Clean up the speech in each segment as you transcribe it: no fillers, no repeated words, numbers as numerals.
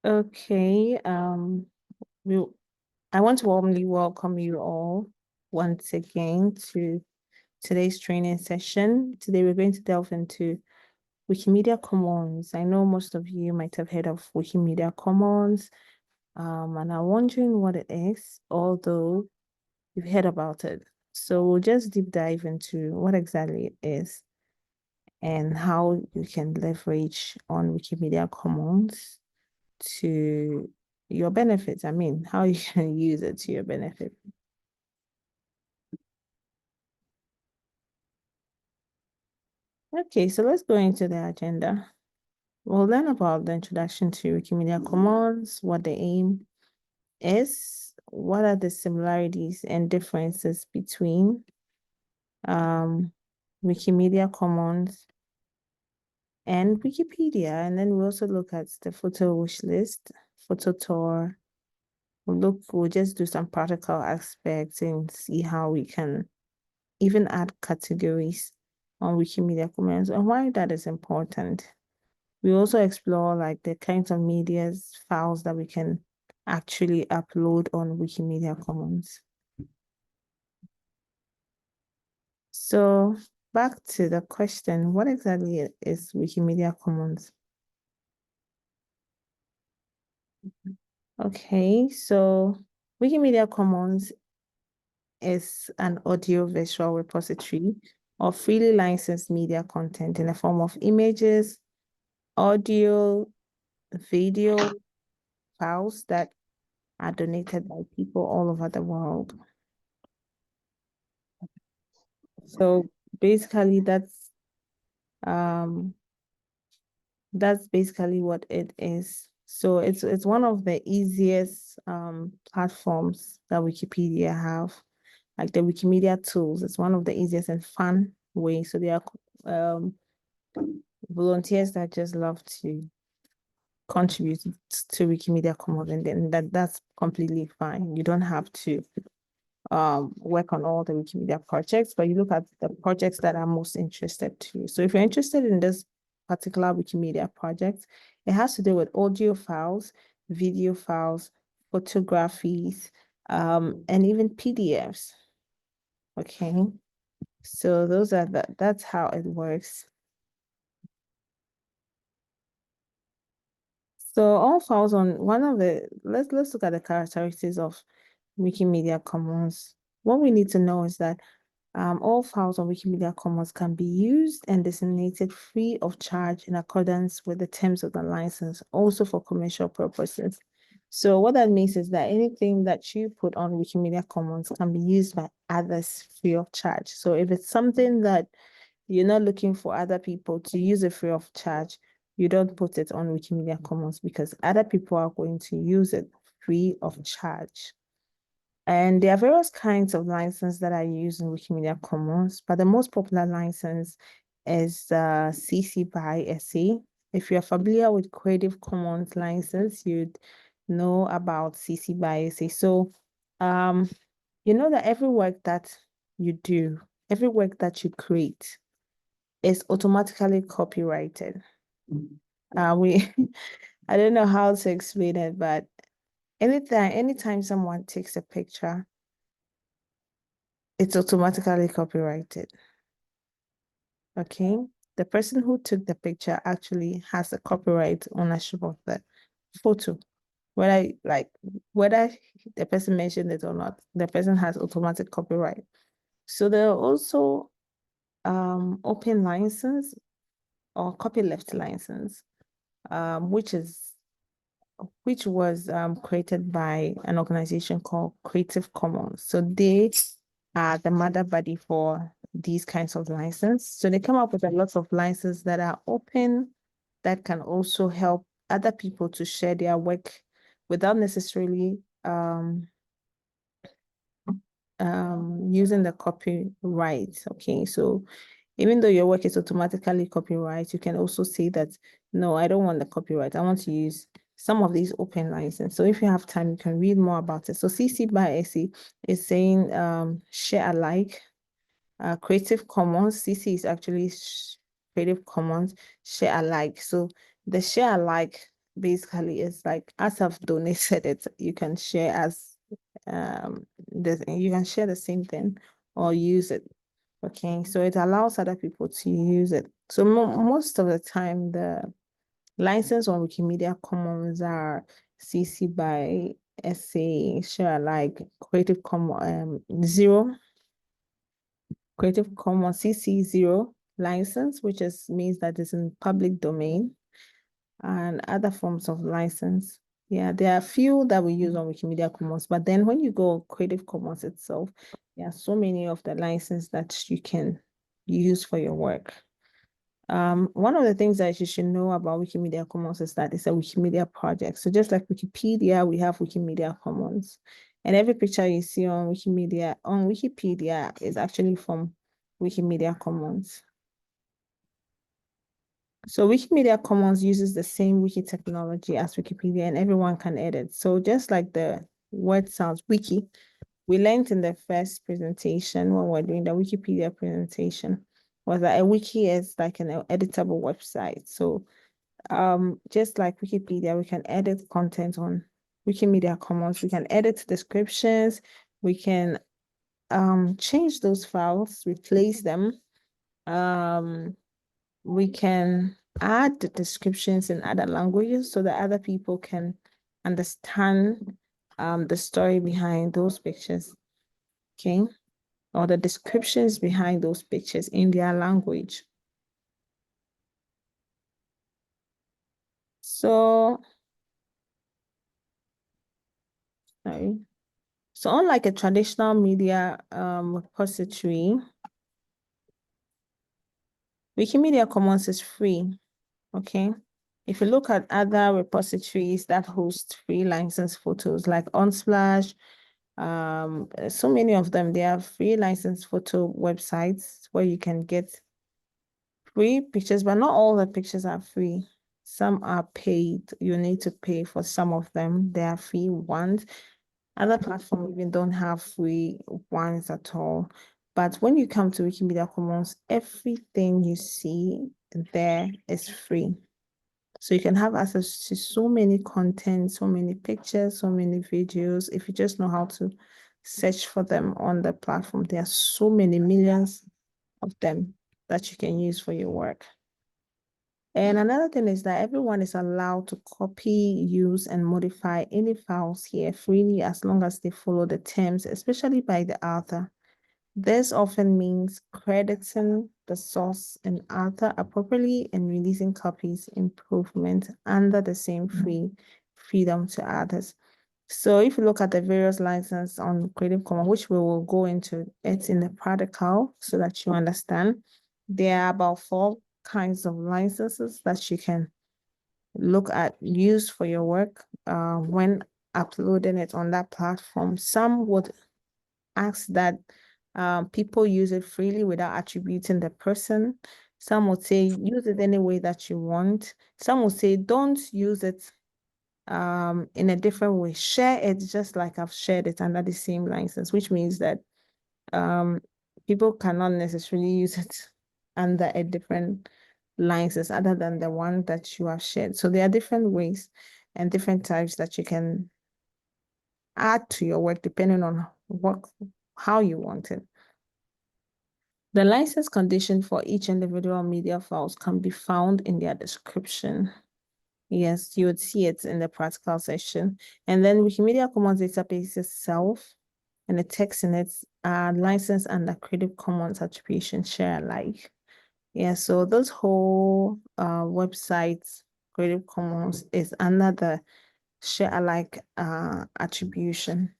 Okay, we I want to warmly welcome you all once again to today's training session. Today we're going to delve into Wikimedia Commons. I know most of you might have heard of Wikimedia Commons, and are wondering what it is, although you've heard about it. So we'll just deep dive into what exactly it is and how you can leverage on Wikimedia Commons to your benefit. I mean, how you can use it to your benefit. Okay, so let's go into the agenda. We'll learn about the introduction to Wikimedia Commons, what the aim is, what are the similarities and differences between Wikimedia Commons and Wikipedia. And then we also look at the photo wish list, photo tour. We'll just do some practical aspects and see how we can even add categories on Wikimedia Commons and why that is important. We also explore like the kinds of media's files that we can actually upload on Wikimedia Commons. So back to the question, what exactly is Wikimedia Commons? Okay, so Wikimedia Commons is an audio-visual repository of freely licensed media content in the form of images, audio, video files that are donated by people all over the world. So basically that's basically what it is. So it's one of the easiest platforms that Wikipedia have, like the Wikimedia tools. It's one of the easiest and fun ways. So there are volunteers that just love to contribute to Wikimedia Commons, and then that's completely fine. You don't have to work on all the Wikimedia projects, but you look at the projects that are most interested to you. So if you're interested in this particular Wikimedia project, it has to do with audio files, video files, photographies, and even PDFs. Okay, so that's how it works. So all files on one of the let's look at the characteristics of Wikimedia Commons. What we need to know is that all files on Wikimedia Commons can be used and disseminated free of charge in accordance with the terms of the license, also for commercial purposes. So what that means is that anything that you put on Wikimedia Commons can be used by others free of charge. So if it's something that you're not looking for other people to use it free of charge, you don't put it on Wikimedia Commons because other people are going to use it free of charge. And there are various kinds of licenses that are used in Wikimedia Commons, but the most popular license is CC by SA. If you're familiar with Creative Commons license, you'd know about CC by SA. So you know that every work that you do, every work that you create is automatically copyrighted. We I don't know how to explain it, but anytime someone takes a picture, it's automatically copyrighted. Okay. The person who took the picture actually has a copyright ownership of the photo. Whether the person mentioned it or not, the person has automatic copyright. So there are also open license or copyleft license, which was created by an organization called Creative Commons. So they are the mother body for these kinds of license. So they come up with a lot of licenses that are open, that can also help other people to share their work without necessarily using the copyright. Okay, so even though your work is automatically copyright, you can also say that, no, I don't want the copyright. I want to use some of these open license. So if you have time, you can read more about it. So CC by SA is saying share alike. Creative Commons, CC is actually Creative Commons, share alike. So the share alike basically is like, as I've donated it, you can share as you can share the same thing or use it. Okay, so it allows other people to use it. So most of the time, the license on Wikimedia Commons are CC by SA, share alike, Creative Commons Creative Commons CC 0 license, which means that it's in public domain, and other forms of license. Yeah, there are a few that we use on Wikimedia Commons, but then when you go Creative Commons itself, there are so many of the licenses that you can use for your work. One of the things that you should know about Wikimedia Commons is that it's a Wikimedia project. So just like Wikipedia, we have Wikimedia Commons. And every picture you see on Wikipedia is actually from Wikimedia Commons. So Wikimedia Commons uses the same wiki technology as Wikipedia, and everyone can edit. So just like the word sounds, wiki, we learned in the first presentation when we're doing the Wikipedia presentation, was that a wiki is like an editable website. So just like Wikipedia, we can edit content on Wikimedia Commons. We can edit descriptions. We can change those files, replace them. We can add the descriptions in other languages so that other people can understand the story behind those pictures, okay? Or the descriptions behind those pictures in their language. So, sorry. So unlike a traditional media repository, Wikimedia Commons is free, okay? If you look at other repositories that host free licensed photos like Unsplash, so many of them, they have free licensed photo websites where you can get free pictures, but not all the pictures are free. Some are paid. You need to pay for some of them. They are free ones. Other platforms even don't have free ones at all. But when you come to Wikimedia Commons, everything you see there is free. So you can have access to so many content, so many pictures, so many videos. If you just know how to search for them on the platform, there are so many millions of them that you can use for your work. And another thing is that everyone is allowed to copy, use, and modify any files here freely as long as they follow the terms, especially by the author. This often means crediting the source and author appropriately and releasing copies improvement under the same freedom to others. So if you look at the various licenses on Creative Commons, which we will go into it in the practical so that you understand, there are about 4 kinds of licenses that you can look at, use for your work when uploading it on that platform. Some would ask that people use it freely without attributing the person. Some would say use it any way that you want. Some will say don't use it in a different way. Share it just like I've shared it under the same license, which means that people cannot necessarily use it under a different license other than the one that you have shared. So there are different ways and different types that you can add to your work depending on how you want it. The license condition for each individual media files can be found in their description. Yes, you would see it in the practical section. And then Wikimedia Commons database itself and the text in it are licensed under Creative Commons attribution share alike. Yeah, so those whole websites, Creative Commons is under the share alike attribution.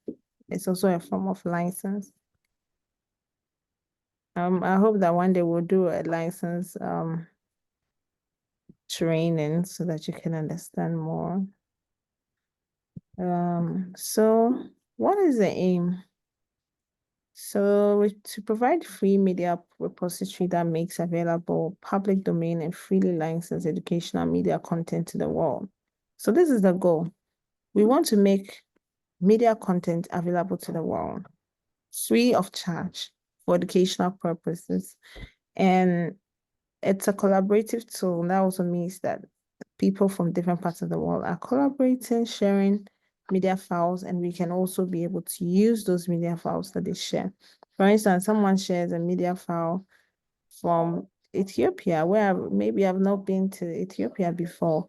It's also a form of license. I hope that one day we'll do a license training so that you can understand more. So what is the aim? So to provide free media repository that makes available public domain and freely licensed educational media content to the world. So this is the goal. We want to make media content available to the world, free of charge for educational purposes. And it's a collaborative tool. That also means that people from different parts of the world are collaborating, sharing media files, and we can also be able to use those media files that they share. For instance, someone shares a media file from Ethiopia, where maybe I've not been to Ethiopia before,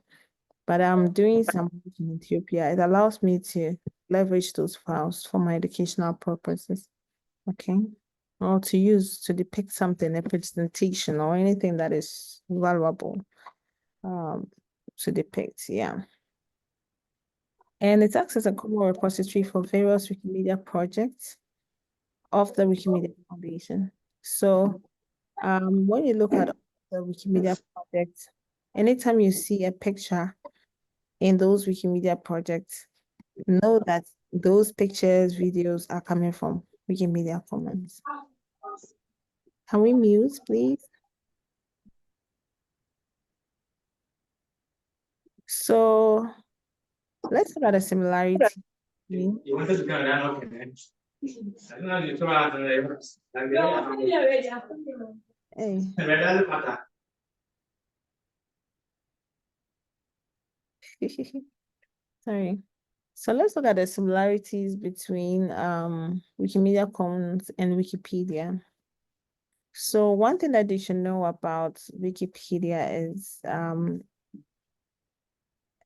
but I'm doing some work in Ethiopia. It allows me to leverage those files for my educational purposes. Okay. Or to use to depict something, a presentation or anything that is valuable to depict. Yeah. And it acts as a common repository for various Wikimedia projects of the Wikimedia Foundation. So when you look at the Wikimedia projects, anytime you see a picture in those Wikimedia projects, know that those pictures, videos are coming from Wikimedia Commons. Can we mute, please? So let's look at a similarity. Hey. Sorry. So let's look at the similarities between Wikimedia Commons and Wikipedia. So one thing that you should know about Wikipedia is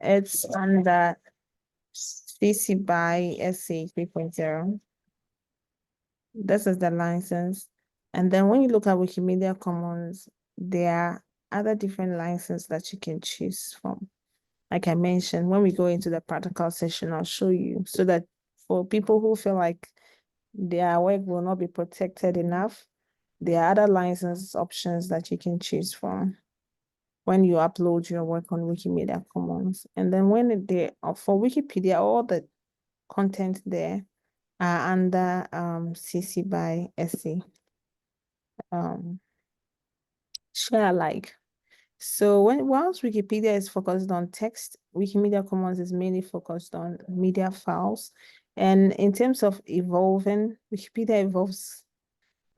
it's under CC by SA 3.0. This is the license. And then when you look at Wikimedia Commons, there are other different licenses that you can choose from. Like I mentioned, when we go into the practical session, I'll show you so that for people who feel like their work will not be protected enough, there are other license options that you can choose from when you upload your work on Wikimedia Commons. And then when they for Wikipedia, all the content there are under CC by SA. Share alike. So whilst Wikipedia is focused on text, Wikimedia Commons is mainly focused on media files. And in terms of evolving, Wikipedia evolves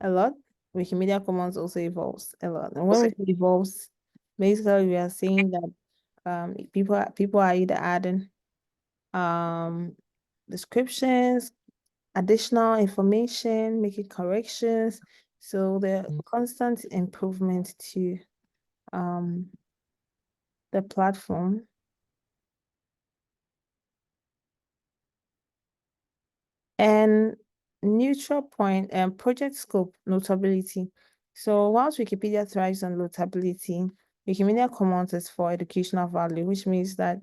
a lot. Wikimedia Commons also evolves a lot. And when it evolves, basically we are saying that people are either adding descriptions, additional information, making corrections. So the constant improvement to the platform. And neutral point and project scope notability. So whilst Wikipedia thrives on notability, Wikimedia Commons is for educational value, which means that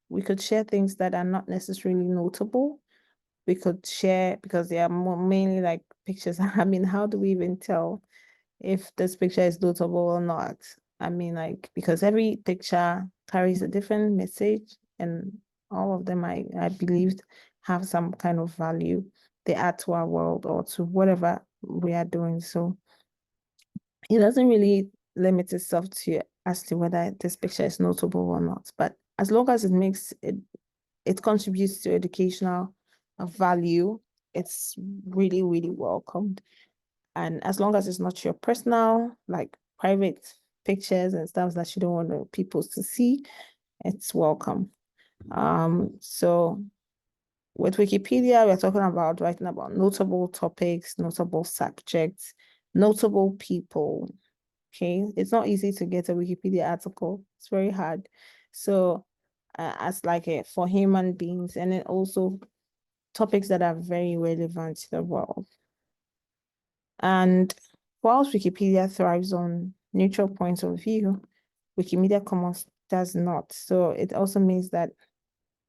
we could share things that are not necessarily notable. We could share because they are mainly like pictures. I mean, how do we even tell if this picture is notable or not? I mean, like, because every picture carries a different message, and all of them, I believe, have some kind of value they add to our world or to whatever we are doing. So it doesn't really limit itself to as to whether this picture is notable or not. But as long as it contributes to educational value, it's really, really welcomed. And as long as it's not your personal, like private pictures and stuff that you don't want people to see, it's welcome. So with Wikipedia, we're talking about writing about notable topics, notable subjects, notable people. Okay, it's not easy to get a Wikipedia article. It's very hard. So as like for human beings, and then also topics that are very relevant to the world. And whilst Wikipedia thrives on neutral points of view, Wikimedia Commons does not. So it also means that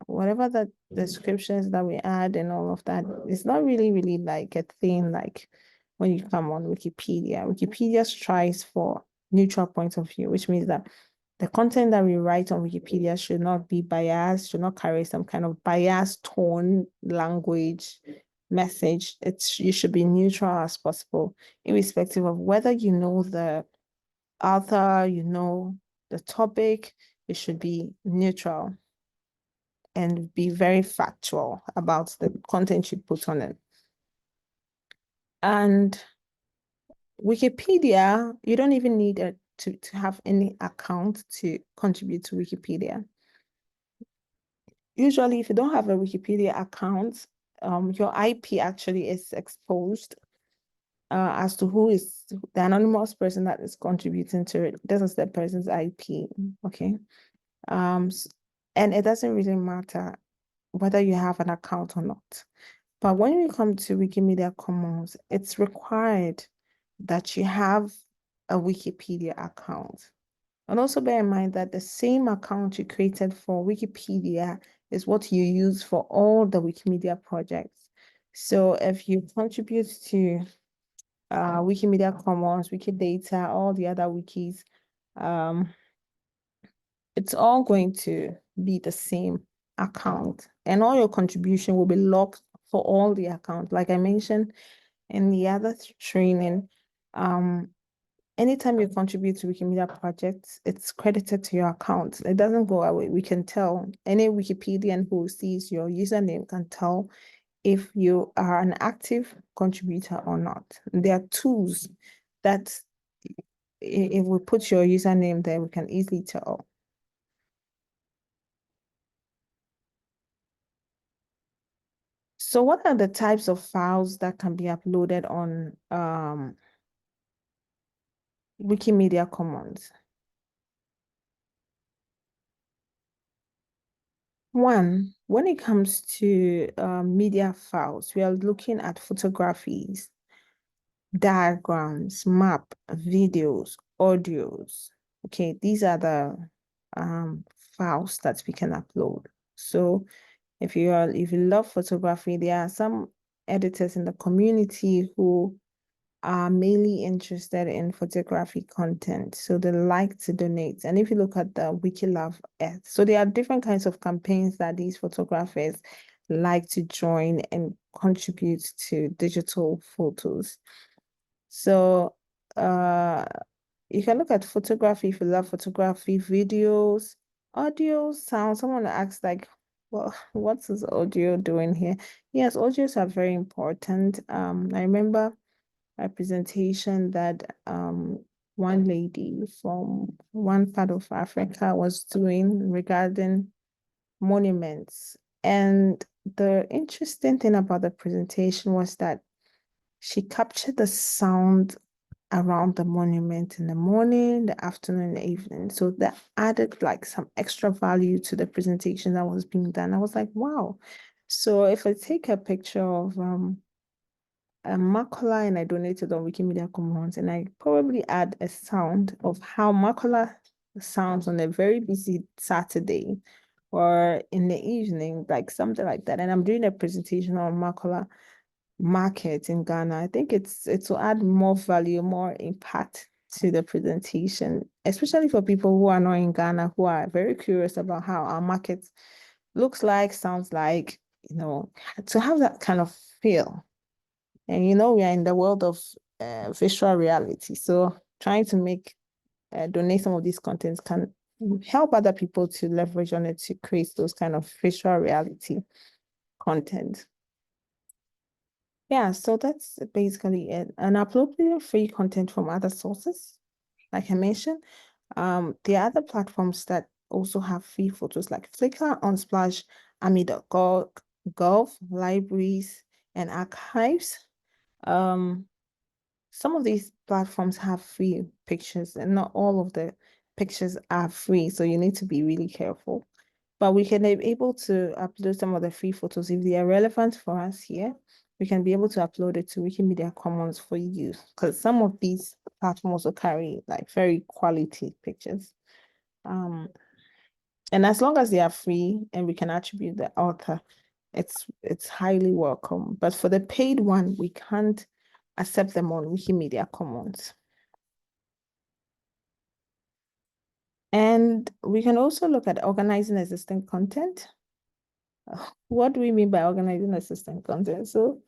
whatever the descriptions that we add and all of that, it's not really like a thing like when you come on Wikipedia. Wikipedia strives for neutral points of view, which means that the content that we write on Wikipedia should not be biased, should not carry some kind of biased tone, language, message. You should be neutral as possible, irrespective of whether you know the author, you know the topic. It should be neutral and be very factual about the content you put on it. And Wikipedia, you don't even need a to have any account to contribute to Wikipedia. Usually, if you don't have a Wikipedia account, your IP actually is exposed as to who is the anonymous person that is contributing to it. This is the person's IP, okay? And it doesn't really matter whether you have an account or not. But when you come to Wikimedia Commons, it's required that you have a Wikipedia account. And also bear in mind that the same account you created for Wikipedia is what you use for all the Wikimedia projects. So if you contribute to Wikimedia Commons, Wikidata, all the other wikis, it's all going to be the same account, and all your contribution will be logged for all the accounts. Like I mentioned in the other training, anytime you contribute to Wikimedia projects, it's credited to your account. It doesn't go away. We can tell. Any Wikipedian who sees your username can tell if you are an active contributor or not. There are tools that if we put your username there, we can easily tell. So what are the types of files that can be uploaded on Wikimedia Commons? One, when it comes to media files, we are looking at photographies, diagrams, map, videos, audios. Okay, these are the files that we can upload. So if you love photography, there are some editors in the community who are mainly interested in photography content. So they like to donate. And if you look at the Wiki Love Earth, so there are different kinds of campaigns that these photographers like to join and contribute to digital photos. So you can look at photography if you love photography, videos, audio, sound. Someone asked like, well, what's this audio doing here? Yes, audios are very important. I remember a presentation that one lady from one part of Africa was doing regarding monuments. And the interesting thing about the presentation was that she captured the sound around the monument in the morning, the afternoon, the evening. So that added like some extra value to the presentation that was being done. I was like, wow. So if I take a picture of Makola and I donated on Wikimedia Commons, and I probably add a sound of how Makola sounds on a very busy Saturday or in the evening, like something like that. And I'm doing a presentation on Makola market in Ghana. I think it will add more value, more impact to the presentation, especially for people who are not in Ghana, who are very curious about how our market looks like, sounds like, to have that kind of feel. And we are in the world of visual reality. So trying to donate some of these contents can help other people to leverage on it to create those kind of visual reality content. Yeah, so that's basically it. And uploading free content from other sources, like I mentioned. There are other platforms that also have free photos like Flickr, Unsplash, Ami.gov, libraries, and archives. Some of these platforms have free pictures, and not all of the pictures are free, so you need to be really careful. But we can be able to upload some of the free photos if they are relevant for us here. We can be able to upload it to Wikimedia Commons for use, because some of these platforms will carry like very quality pictures. And as long as they are free and we can attribute the author, it's highly welcome. But for the paid one, we can't accept them on Wikimedia Commons. And we can also look at organizing existing content. What do we mean by organizing existing content? So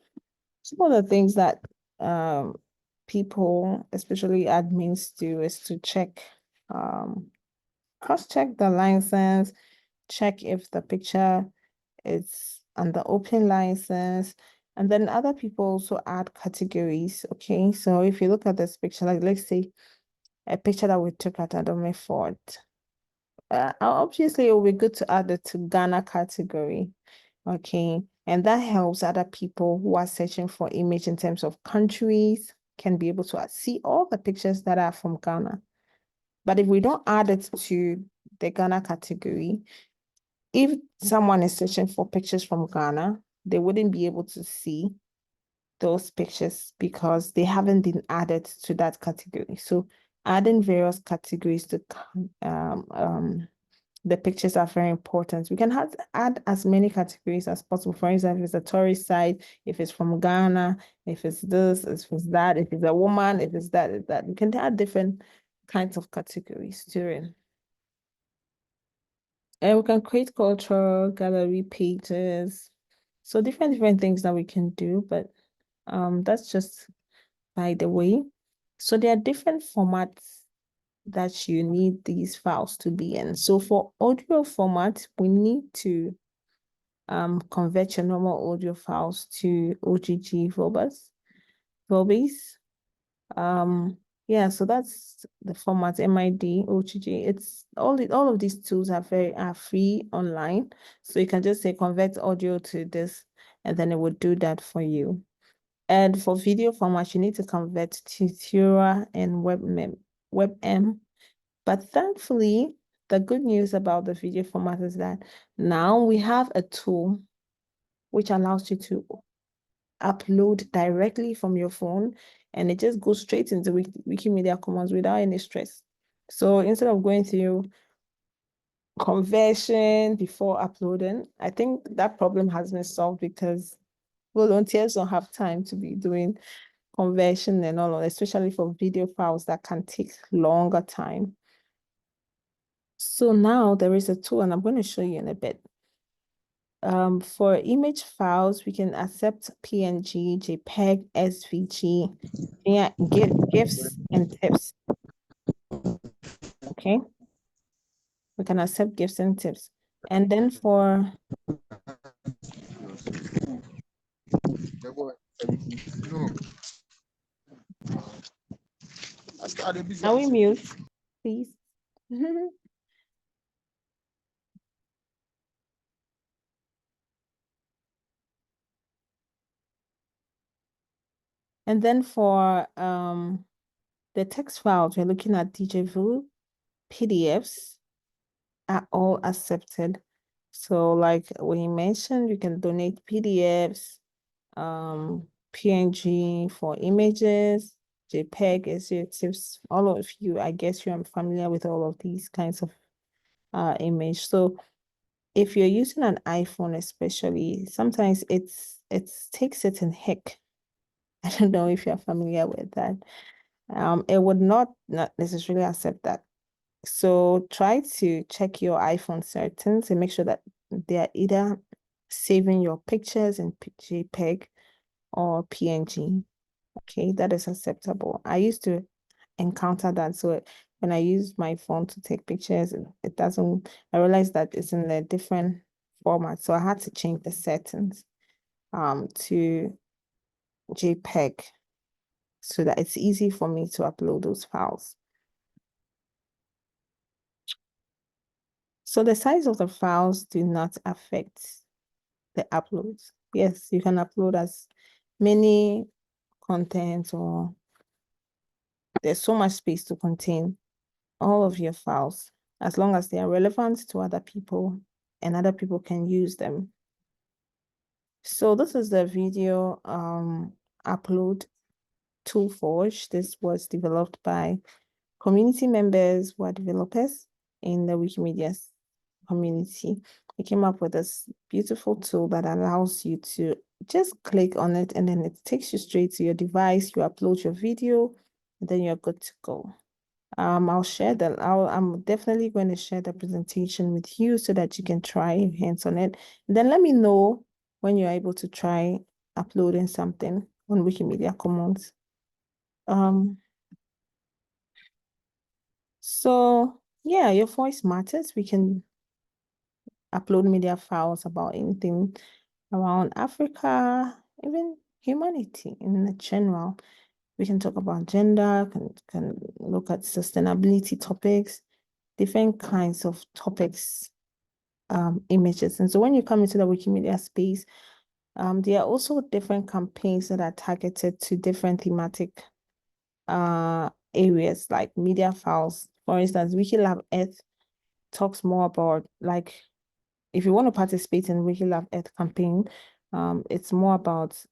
some of the things that people, especially admins, do is to cross-check the license, check if the picture is under open license, and then other people also add categories. Okay, so if you look at this picture, like let's say a picture that we took at Adome Fort. Obviously, it will be good to add it to Ghana category. Okay. And that helps other people who are searching for image in terms of countries can be able to see all the pictures that are from Ghana. But if we don't add it to the Ghana category, if someone is searching for pictures from Ghana, they wouldn't be able to see those pictures because they haven't been added to that category. So adding various categories to the pictures are very important. We can add as many categories as possible. For example, if it's a tourist site, if it's from Ghana, if it's this, if it's that, if it's a woman, if it's that, we can add different kinds of categories to it. And we can create cultural gallery pages. So different things that we can do, but that's just by the way. So there are different formats that you need these files to be in. So for audio format, we need to convert your normal audio files to OGG Vobase. Yeah, so that's the format MID, OGG. It's all of these tools are free online. So you can just say convert audio to this, and then it would do that for you. And for video format, you need to convert to Thura and WebM. But thankfully, the good news about the video format is that now we have a tool which allows you to upload directly from your phone, and it just goes straight into Wikimedia Commons without any stress. So instead of going through conversion before uploading, I think that problem has been solved because volunteers don't have time to be doing conversion and all of that, especially for video files that can take longer time. So now there is a tool, and I'm going to show you in a bit. For image files, we can accept PNG, JPEG, SVG, yeah, GIFs and TIFFs. Okay, we can accept GIFs and TIFFs. And then for are we mute, please? And then for the text files, we're looking at DJV, PDFs are all accepted. So like we mentioned, you can donate PDFs, PNG for images, JPEG, SGTIFs, all of you, I guess you are familiar with all of these kinds of image. So if you're using an iPhone especially, sometimes it takes it in heck. I don't know if you're familiar with that. It would not necessarily accept that. So try to check your iPhone settings and make sure that they are either saving your pictures in JPEG or PNG. Okay, that is acceptable. I used to encounter that. So when I use my phone to take pictures, it doesn't, I realized that it's in a different format. So I had to change the settings to JPEG so that it's easy for me to upload those files. So the size of the files do not affect the uploads. Yes, you can upload as many content, or there's so much space to contain all of your files as long as they are relevant to other people and other people can use them. So this is the video upload tool Forge. This was developed by community members who are developers in the Wikimedia community. We came up with this beautiful tool that allows you to just click on it, and then it takes you straight to your device. You upload your video, and then you're good to go. I'll share that. I'm definitely going to share the presentation with you so that you can try your hands on it. And then let me know when you're able to try uploading something on Wikimedia Commons. So yeah, your voice matters. We can upload media files about anything around Africa, even humanity in general. We can talk about gender, can look at sustainability topics, different kinds of topics, images. And so when you come into the Wikimedia space, there are also different campaigns that are targeted to different thematic areas like media files. For instance, Wikilab Earth talks more about, like, if you want to participate in Wikilab Earth campaign, it's more about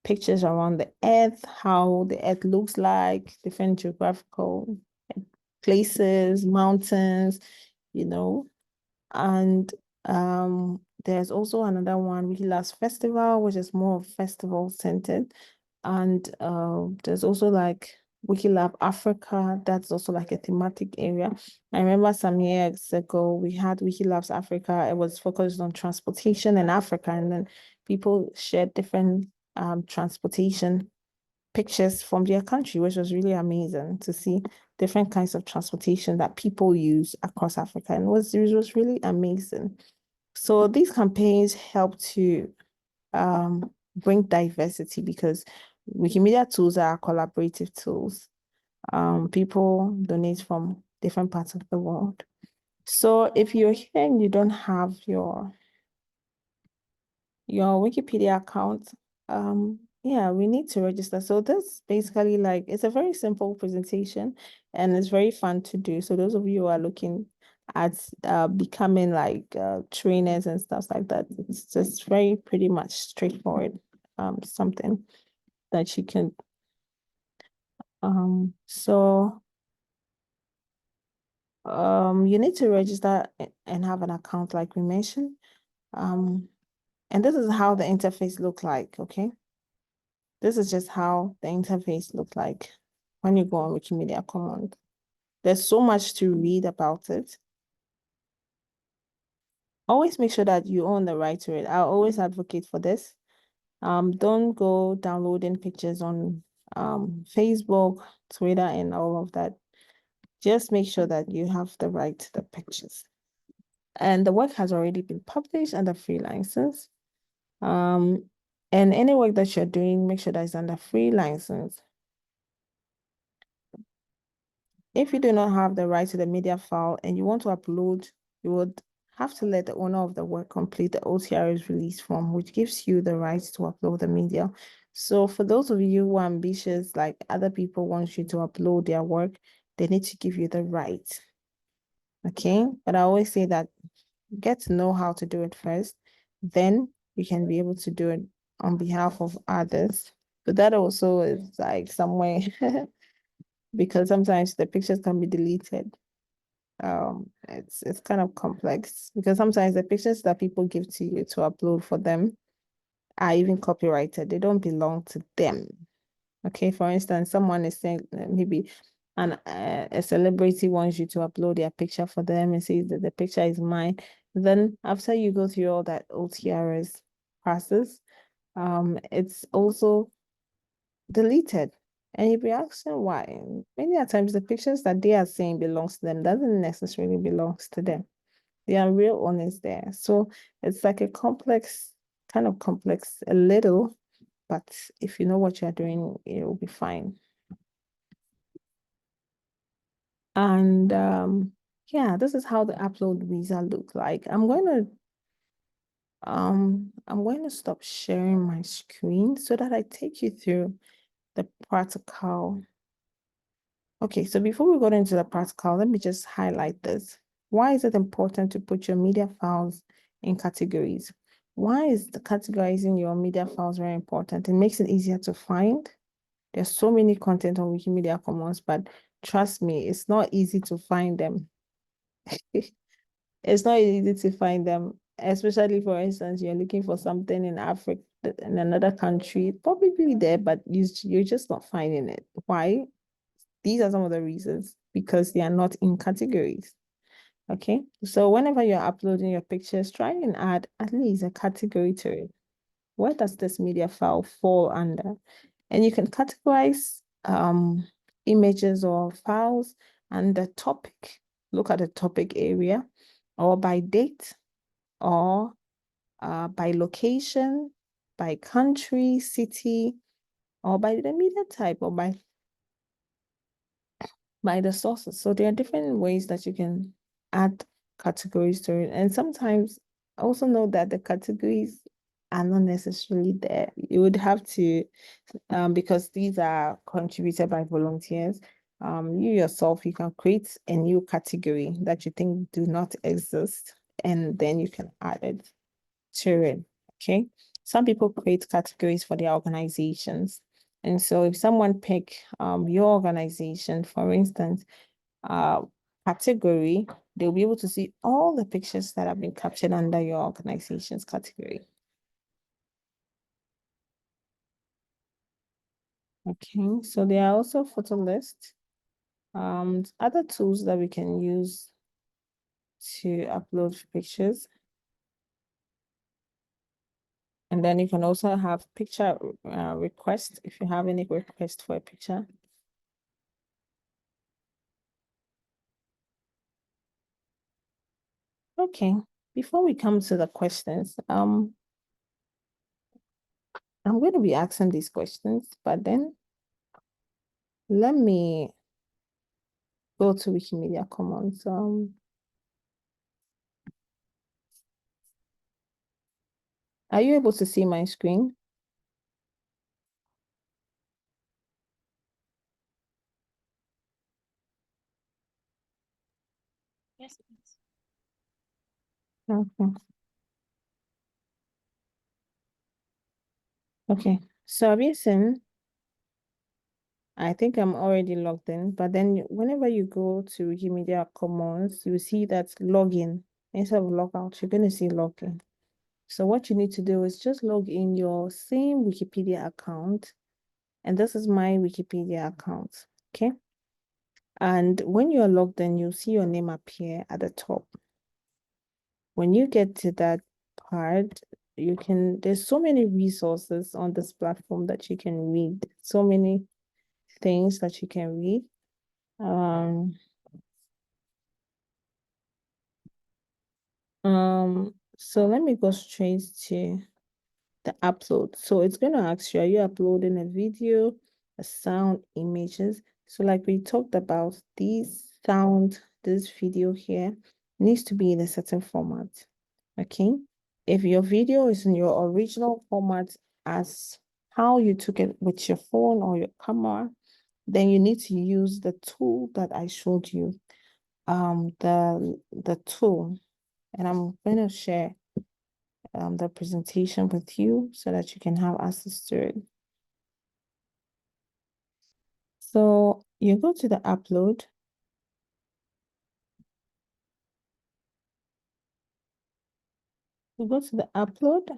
pictures around the earth, how the earth looks like, different geographical places, mountains, you know. And there's also another one, Wikilabs Festival, which is more festival centered. And there's also like Wikilab Africa, that's also like a thematic area. I remember some years ago, we had Wikilabs Africa. It was focused on transportation in Africa, and then people shared different transportation pictures from their country, which was really amazing to see different kinds of transportation that people use across Africa. And it was really amazing. So these campaigns help to bring diversity, because Wikimedia tools are collaborative tools. People donate from different parts of the world. So if you're here and you don't have your Wikipedia account, yeah, we need to register. So this basically, like, it's a very simple presentation and it's very fun to do. So those of you who are looking at becoming like trainers and stuff like that, it's just very pretty much straightforward, something that you can so you need to register and have an account like we mentioned. And this is how the interface look like, okay? This is just how the interface look like when you go on Wikimedia Commons. There's so much to read about it. Always make sure that you own the right to it. I always advocate for this. Don't go downloading pictures on Facebook, Twitter, and all of that. Just make sure that you have the right to the pictures. And the work has already been published under free license. And any work that you're doing, make sure that it's under free license. If you do not have the right to the media file and you want to upload, you would have to let the owner of the work complete the OTRS release form, which gives you the right to upload the media. So for those of you who are ambitious, like other people want you to upload their work, they need to give you the right. Okay, but I always say that get to know how to do it first, then you can be able to do it on behalf of others. But that also is like somewhere because sometimes the pictures can be deleted. It's kind of complex because sometimes the pictures that people give to you to upload for them are even copyrighted. They don't belong to them. Okay, for instance, someone is saying maybe a celebrity wants you to upload their picture for them and says that the picture is mine. Then after you go through all that OTRS process, it's also deleted. And you'll be asking why. Many times the pictures that they are saying belongs to them doesn't necessarily belongs to them. There are real owners there. So it's like a complex, kind of complex a little, but if you know what you're doing, it will be fine. And yeah, this is how the upload visa looks like. I'm going to stop sharing my screen so that I take you through the practical. Okay, so before we go into the practical, let me just highlight this. Why is it important to put your media files in categories? Why is the categorizing your media files very important? It makes it easier to find. There's so many content on Wikimedia Commons, but trust me, it's not easy to find them. It's not easy to find them, especially for instance, you're looking for something in Africa, in another country, probably there, but you're just not finding it. Why? These are some of the reasons, because they are not in categories. Okay, so whenever you're uploading your pictures, try and add at least a category to it. Where does this media file fall under? And you can categorize images or files under topic. Look at the topic area, or by date, or by location, by country, city, or by the media type, or by the sources. So there are different ways that you can add categories to it. And sometimes also know that the categories are not necessarily there. You would have to, because these are contributed by volunteers, you yourself, you can create a new category that you think do not exist, and then you can add it to it. Okay. Some people create categories for their organizations. And so if someone pick your organization, for instance, category, they'll be able to see all the pictures that have been captured under your organization's category. Okay, so there are also photo lists, other tools that we can use to upload pictures. And then you can also have picture request if you have any request for a picture. Okay, before we come to the questions, I'm going to be asking these questions, but then let me go to Wikimedia Commons. Are you able to see my screen? Yes, please. Okay. Okay. So have you seen? I think I'm already logged in, but then whenever you go to Wikimedia Commons, you see that login. Instead of log out, you're going to see login. So what you need to do is just log in your same Wikipedia account. And this is my Wikipedia account. Okay. And when you're logged in, you'll see your name appear at the top. When you get to that part, there's so many resources on this platform that you can read, so many things that you can read. So let me go straight to the upload. So it's going to ask you, are you uploading a video, a sound, images? So like we talked about, this video here needs to be in a certain format. Okay. If your video is in your original format as how you took it with your phone or your camera, then you need to use the tool that I showed you. The tool, and I'm going to share the presentation with you so that you can have access to it. So you go to the upload. You go to the upload.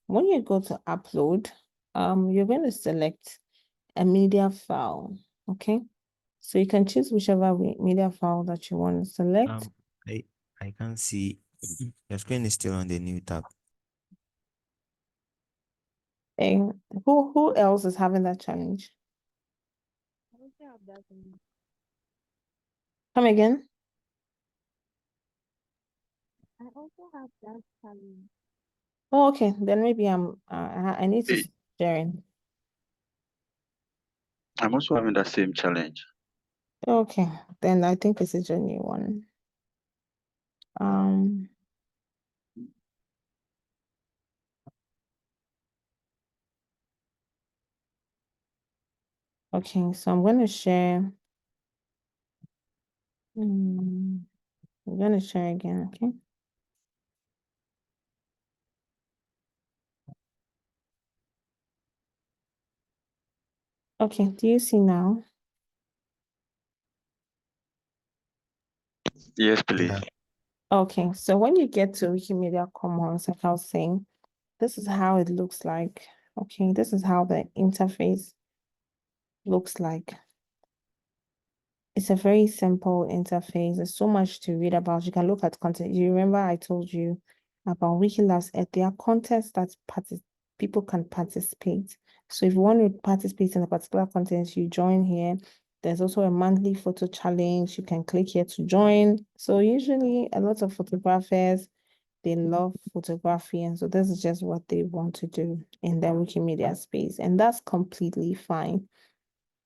When you go to upload, you're going to select a media file. Okay. So you can choose whichever media file that you want to select. I can't see. Your screen is still on the new tab. And who else is having that challenge? I also have that one. Come again. I also have that challenge. Oh, okay. Then maybe I need to stop sharing. I'm also having that same challenge. Okay. Then I think this is a new one. Okay, so I'm going to share. I'm going to share again, okay? Okay, do you see now? Yes, please. Yeah. Okay, so when you get to Wikimedia Commons, like I was saying, this is how it looks like. Okay, this is how the interface looks like. It's a very simple interface. There's so much to read about. You can look at content. You remember I told you about Wikilabs. There are contents that people can participate. So if you want to participate in a particular content, you join here. There's also a monthly photo challenge. You can click here to join. So usually a lot of photographers they love photography, and so this is just what they want to do in their Wikimedia space, and that's completely fine.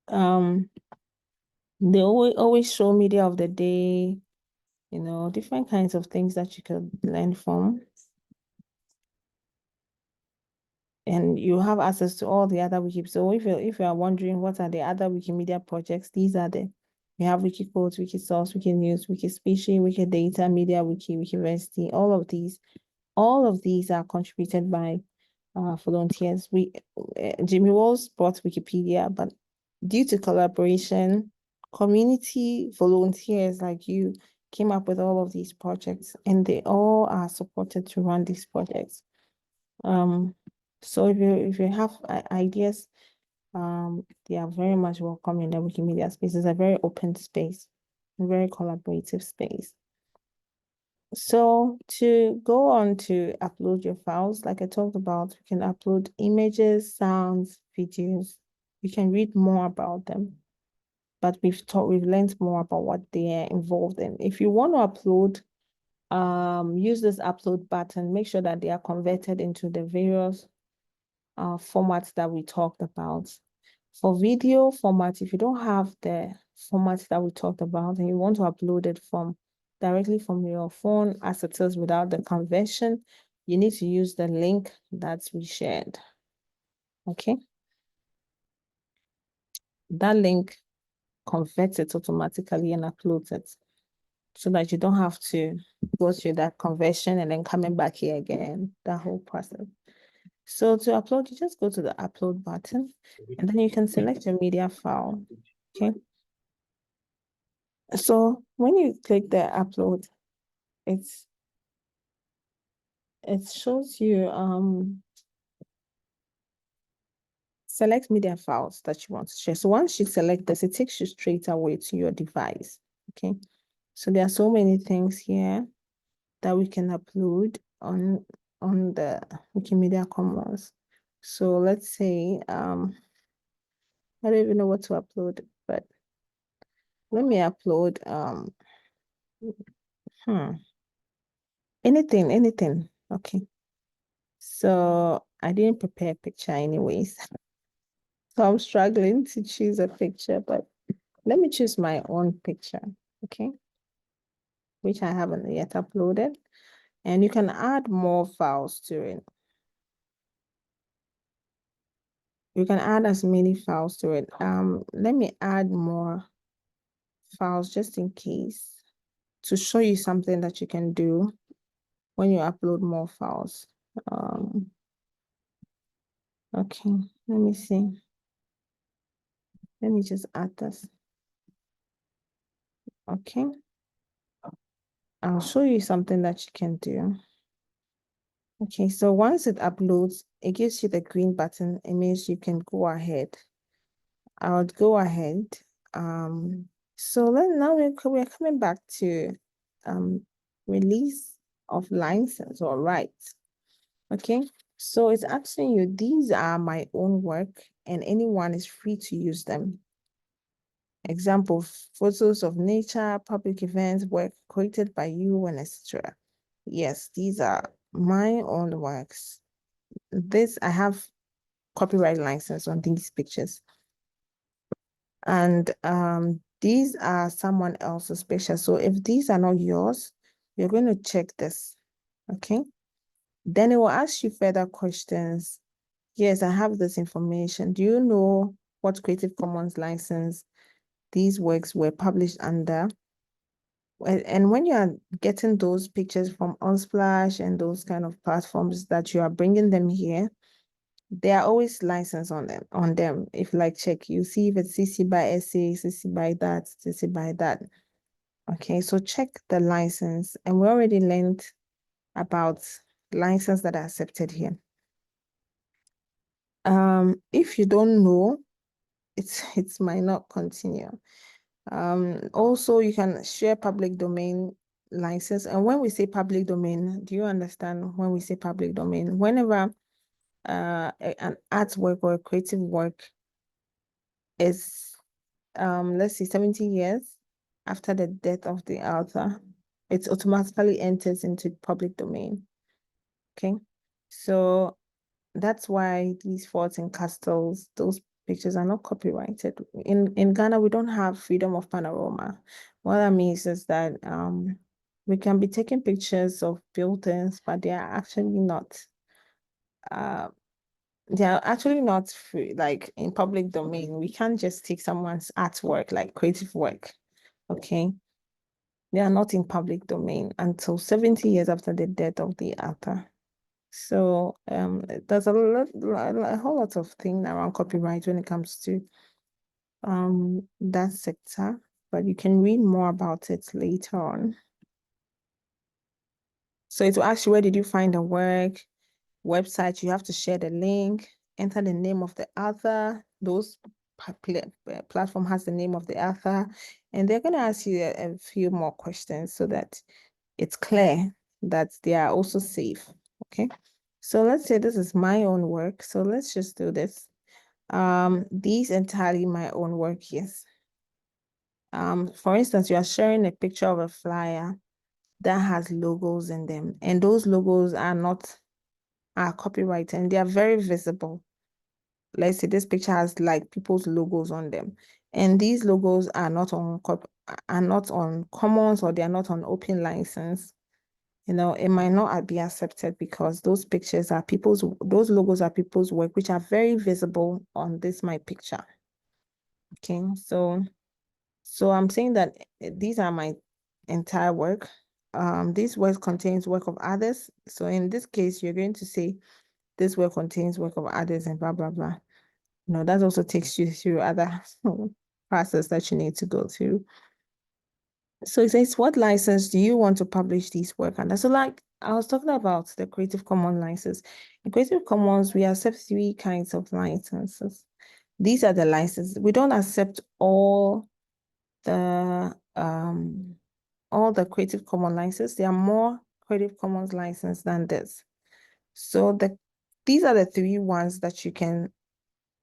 They always show media of the day, you know, different kinds of things that you could learn from. And you have access to all the other wiki. So if you are wondering what are the other Wikimedia projects, these are we have Wikiquotes, Wikisource, Wikinews, Wikispecies, Wikidata, Media Wiki, Wikiversity. All of these are contributed by volunteers. Jimmy Walls brought Wikipedia, but due to collaboration, community volunteers like you came up with all of these projects, and they all are supported to run these projects. So if you have ideas, they are very much welcome in the Wikimedia space. It's a very open space, a very collaborative space. So to go on to upload your files, like I talked about, you can upload images, sounds, videos. You can read more about them. But we've learned more about what they are involved in. If you want to upload, use this upload button, make sure that they are converted into the various formats that we talked about. For video format, if you don't have the formats that we talked about and you want to upload it directly from your phone as it is without the conversion, you need to use the link that we shared. Okay. That link converts it automatically and uploads it so that you don't have to go through that conversion and then coming back here again, that whole process. So to upload, you just go to the upload button and then you can select your media file. Okay. So when you click the upload, it shows you select media files that you want to share. So once you select this, it takes you straight away to your device. Okay. So there are so many things here that we can upload on the Wikimedia Commons. So let's say I don't even know what to upload, but let me upload anything. Okay. So I didn't prepare a picture anyways. So I'm struggling to choose a picture, but let me choose my own picture, okay? Which I haven't yet uploaded. And you can add more files to it. You can add as many files to it. Let me add more files just in case to show you something that you can do when you upload more files. Okay, let me see. Let me just add this. Okay. I'll show you something that you can do. Okay, so once it uploads, it gives you the green button. It means you can go ahead. I would go ahead. So now we're coming back to release of license or rights. Okay, so it's asking you, these are my own work and anyone is free to use them. Example, photos of nature, public events, work created by you, and etc. Yes, these are my own works. I have copyright license on these pictures. And these are someone else's pictures. So if these are not yours, you're going to check this, okay? Then it will ask you further questions. Yes, I have this information. Do you know what Creative Commons license these works were published under? And when you are getting those pictures from Unsplash and those kind of platforms that you are bringing them here, there are always license on them. If like check, you see if it's CC by SA, CC by that, CC by that. Okay, so check the license. And we already learned about license that are accepted here. If you don't know, it might not continue. Also, you can share public domain license. And when we say public domain, do you understand when we say public domain? Whenever an artwork or a creative work is, let's say 70 years after the death of the author, it automatically enters into public domain. Okay, so that's why these forts and castles, those pictures are not copyrighted. In Ghana, we don't have freedom of panorama. What that means is that we can be taking pictures of buildings, but they are actually not free, like in public domain. We can't just take someone's artwork, like creative work. Okay. They are not in public domain until 70 years after the death of the author. So there's a whole lot of things around copyright when it comes to that sector, but you can read more about it later on. So it will ask you, where did you find the work? Website, you have to share the link, enter the name of the author. Those platform has the name of the author, and they're going to ask you a few more questions so that it's clear that they are also safe. Okay, so let's say this is my own work. So let's just do this. These entirely my own work, yes. For instance, you are sharing a picture of a flyer that has logos in them, and those logos are copyrighted and they are very visible. Let's say this picture has like people's logos on them, and these logos are not on commons, or they are not on open license. You know, it might not be accepted because those logos are people's work, which are very visible on this my picture. Okay, so I'm saying that these are my entire work. This work contains work of others. So in this case, you're going to say this work contains work of others and blah, blah, blah. You know, that also takes you through other process that you need to go through. So it says, what license do you want to publish these work under? So like I was talking about the Creative Commons license. In Creative Commons, we accept 3 kinds of licenses. These are the licenses. We don't accept all the Creative Commons licenses. There are more Creative Commons license than this. So these are the 3 ones that you can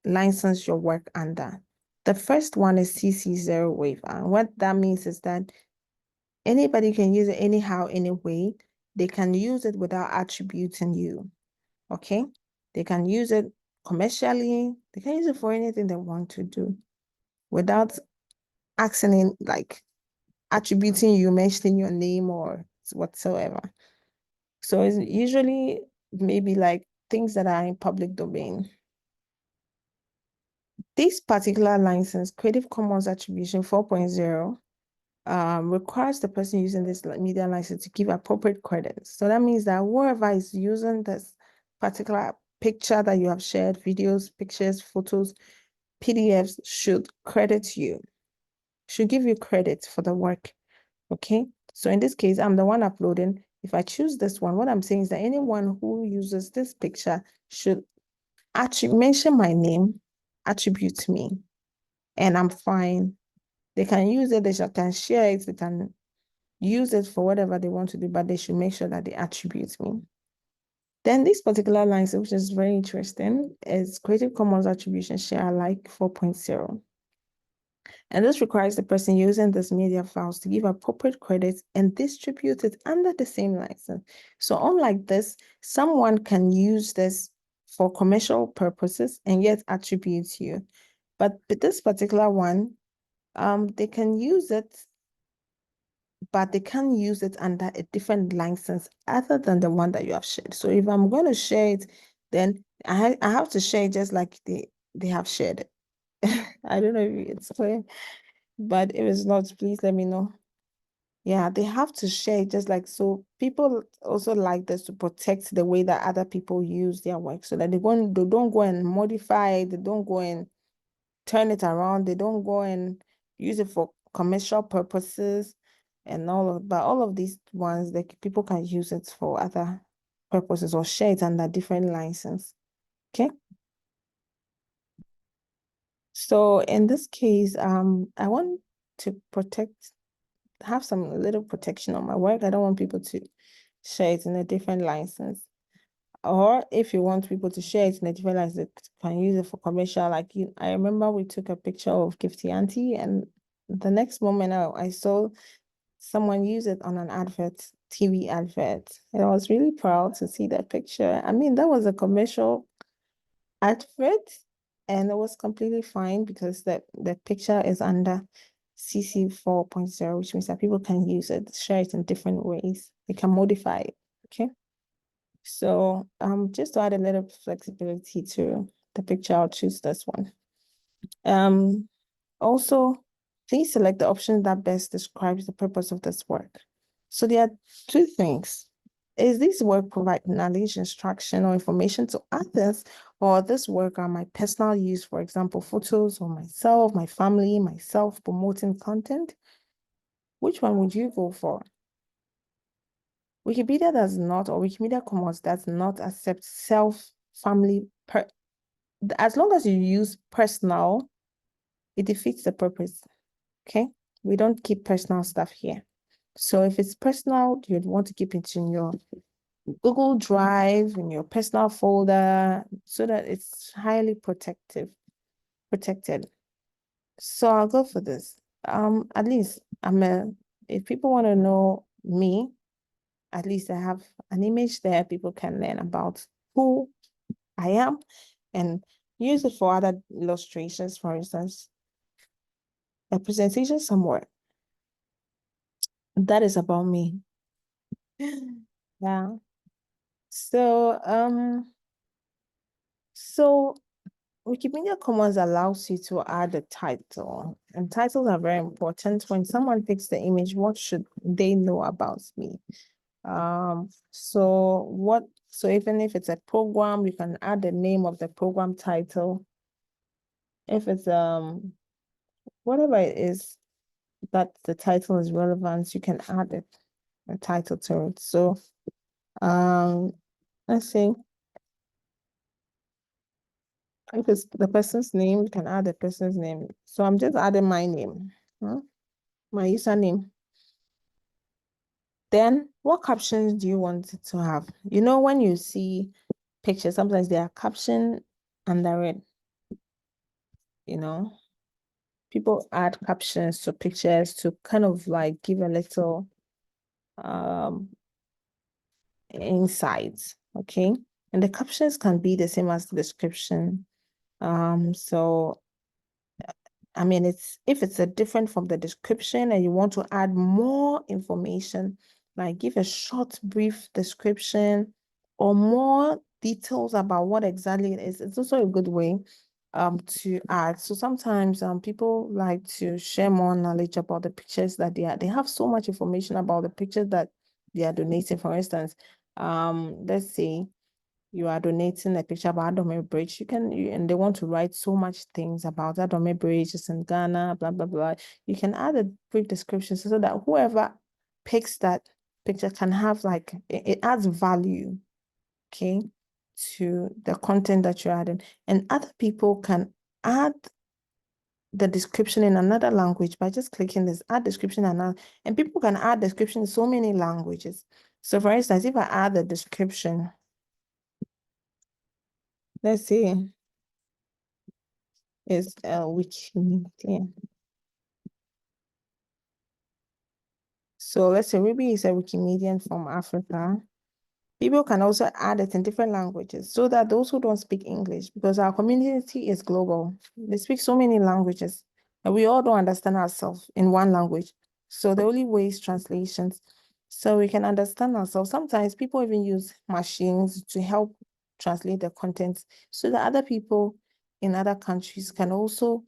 license your work under. The first one is CC0 waiver. And what that means is that anybody can use it anyhow, anyway. They can use it without attributing you. Okay? They can use it commercially. They can use it for anything they want to do without asking, like attributing you, mentioning your name or whatsoever. So it's usually maybe like things that are in public domain. This particular license, Creative Commons Attribution 4.0, requires the person using this media license to give appropriate credits. So that means that whoever is using this particular picture that you have shared, videos, pictures, photos, PDFs, should credit you, should give you credit for the work. Okay, so in this case, I'm the one uploading. If I choose this one, what I'm saying is that anyone who uses this picture should actually mention my name, attribute me, and I'm fine. They can use it, they can share it, they can use it for whatever they want to do, but they should make sure that they attribute me. Then this particular license, which is very interesting, is Creative Commons Attribution Share Alike 4.0. And this requires the person using this media files to give appropriate credits and distribute it under the same license. So unlike this, someone can use this for commercial purposes and yet attribute you. But this particular one, they can use it, but they can use it under a different license other than the one that you have shared. So if I'm going to share it, then I have to share it just like they have shared it. I don't know if it's clear, but if it's not, please let me know. Yeah, they have to share it just like, so people also like this to protect the way that other people use their work, so that they don't go and modify it, they don't go and turn it around, they don't go and use it for commercial purposes and but all of these ones, like people can use it for other purposes or share it under different license. Okay. So in this case, I want to have some little protection on my work. I don't want people to share it in a different license. Or if you want people to share it in a different license, they can use it for commercial. Like I remember we took a picture of Gifty Auntie, and the next moment I saw someone used it on an advert, TV advert. And I was really proud to see that picture. I mean, that was a commercial advert, and it was completely fine because the picture is under CC 4.0, which means that people can use it, share it in different ways. They can modify it. Okay. So just to add a little flexibility to the picture, I'll choose this one. Also, please select the option that best describes the purpose of this work. So there are two things. Is this work provide knowledge, instruction, or information to others, or this work are my personal use, for example, photos or myself, my family, myself promoting content? Which one would you go for? Wikipedia does not, or Wikimedia Commons does not accept family, as long as you use personal, it defeats the purpose. Okay, we don't keep personal stuff here. So if it's personal, you'd want to keep it in your Google Drive, in your personal folder, so that it's highly protected. So I'll go for this. At least if people want to know me, at least I have an image there. People can learn about who I am and use it for other illustrations, for instance, a presentation somewhere. That is about me. Yeah. So Wikimedia Commons allows you to add a title, and titles are very important. When someone picks the image, what should they know about me? So even if it's a program, you can add the name of the program title. If it's whatever it is that the title is relevant, you can add it, a title to it. So let's see. If it's the person's name, you can add the person's name. So I'm just adding my name, my username. Then what captions do you want it to have? You know, when you see pictures, sometimes there are caption under it. You know, people add captions to pictures to kind of like give a little insights, okay? And the captions can be the same as the description. So I mean, if it's a different from the description and you want to add more information, like give a short, brief description or more details about what exactly it is, it's also a good way to add. So sometimes people like to share more knowledge about the pictures that they have so much information about the pictures that they are donating. For instance, let's say you are donating a picture about Adome Bridge, and they want to write so much things about Adome Bridge, it's in Ghana, blah, blah, blah. You can add a brief description so that whoever picks that picture can have like, it adds value, okay, to the content that you're adding. And other people can add the description in another language by just clicking this add description, and people can add description in so many languages. So for instance, if I add the description, let's see, is Wikimedia. So let's say Ruby is a Wikimedian from Africa. People can also add it in different languages so that those who don't speak English, because our community is global, they speak so many languages and we all don't understand ourselves in one language. So the only way is translations. So we can understand ourselves. Sometimes people even use machines to help translate the content so that other people in other countries can also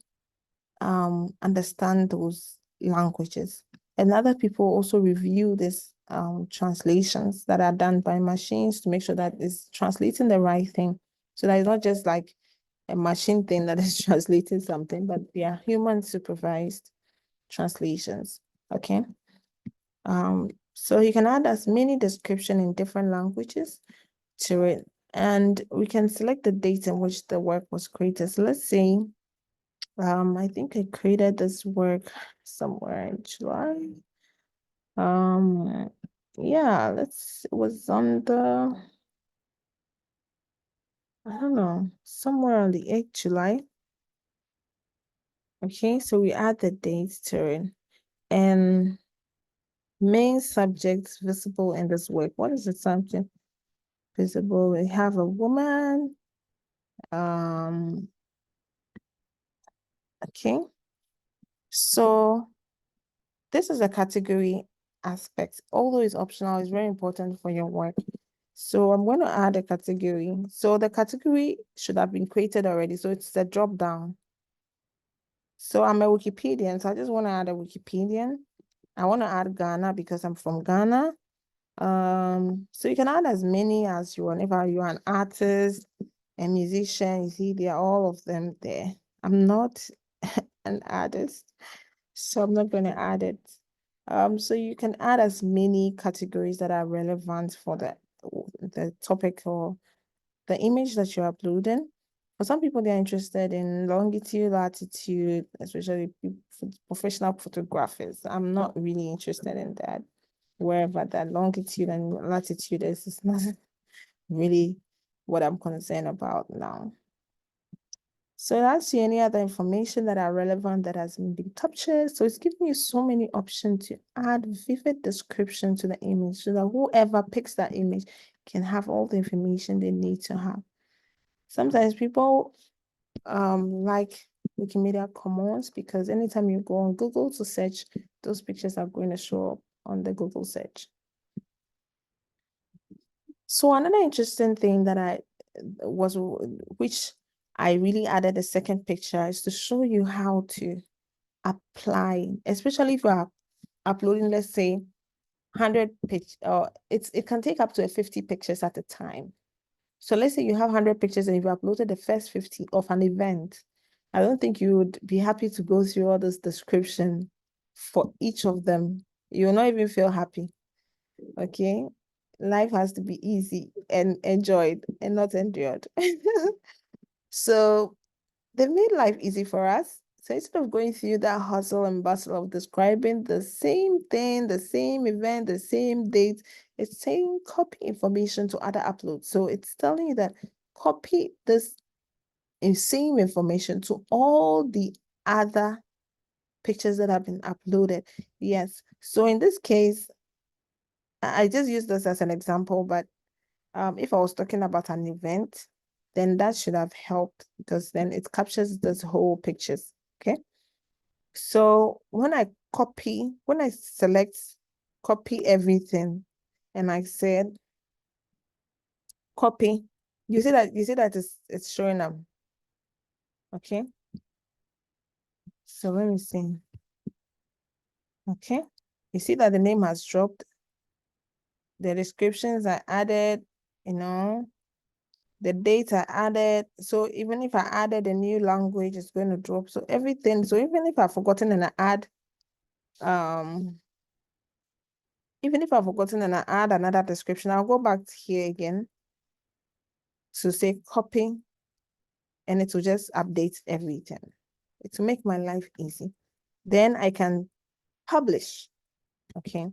understand those languages. And other people also review these translations that are done by machines to make sure that it's translating the right thing. So that it's not just like a machine thing that is translating something, but they are human supervised translations. Okay. So you can add as many description in different languages to it. And we can select the date in which the work was created. So let's say I think I created this work somewhere in July. Yeah, it was on the, I don't know, somewhere on the 8th July. Okay, so we add the dates to it. And Main subjects visible in this work. What is the subject visible? We have a woman. Okay. So this is a category aspect. Although it's optional, it's very important for your work. So I'm going to add a category. So the category should have been created already. So it's a drop down. So I'm a Wikipedian. So I just want to add a Wikipedian. I want to add Ghana because I'm from Ghana. So you can add as many as you want. If you're an artist, a musician, you see, there are all of them there. I'm not an artist, so I'm not going to add it. So you can add as many categories that are relevant for the topic or the image that you're uploading. For some people, they're interested in longitude, latitude, especially professional photographers. I'm not really interested in that. Wherever that longitude and latitude is, it's not really what I'm concerned about now. So that's any other information that are relevant that has been captured. So it's giving you so many options to add vivid description to the image so that whoever picks that image can have all the information they need to have. Sometimes people like Wikimedia Commons because anytime you go on Google to search, those pictures are going to show up on the Google search. So another interesting thing that which I really added a second picture is to show you how to apply, especially if you are uploading, let's say 100 pictures, or it can take up to 50 pictures at a time. So let's say you have 100 pictures and you've uploaded the first 50 of an event. I don't think you would be happy to go through all this description for each of them. You will not even feel happy. Okay. Life has to be easy and enjoyed and not endured. So they made life easy for us. So instead of going through that hustle and bustle of describing the same thing, the same event, the same date, it's saying copy information to other uploads. So it's telling you that copy this same information to all the other pictures that have been uploaded. Yes. So in this case, I just use this as an example, but if I was talking about an event, then that should have helped because then it captures this whole pictures. Okay. So when I select copy everything, and I said copy, you see that it's showing up. Okay. So let me see. Okay. You see that the name has dropped. The descriptions are added, the dates are added. So even if I added a new language, it's going to drop. So everything. So even if I've forgotten and I add, even if I've forgotten and I add another description, I'll go back here again to say copy, and it will just update everything. It will make my life easy. Then I can publish. Okay.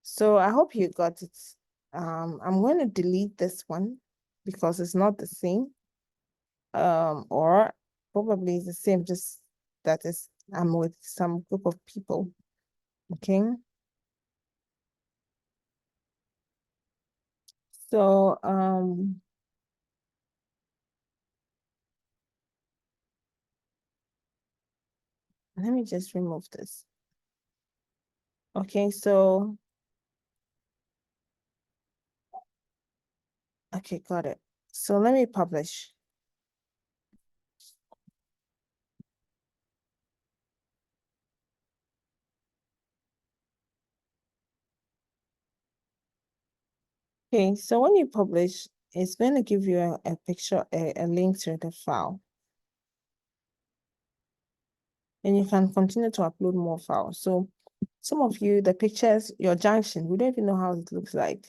So I hope you got it. I'm going to delete this one because it's not the same. Or probably it's the same, just that is I'm with some group of people. Okay. So let me just remove this. Okay, so okay, got it. So let me publish. Okay, so when you publish, it's going to give you a picture, a link to the file. And you can continue to upload more files. So some of you, the pictures, your junction, we don't even know how it looks like.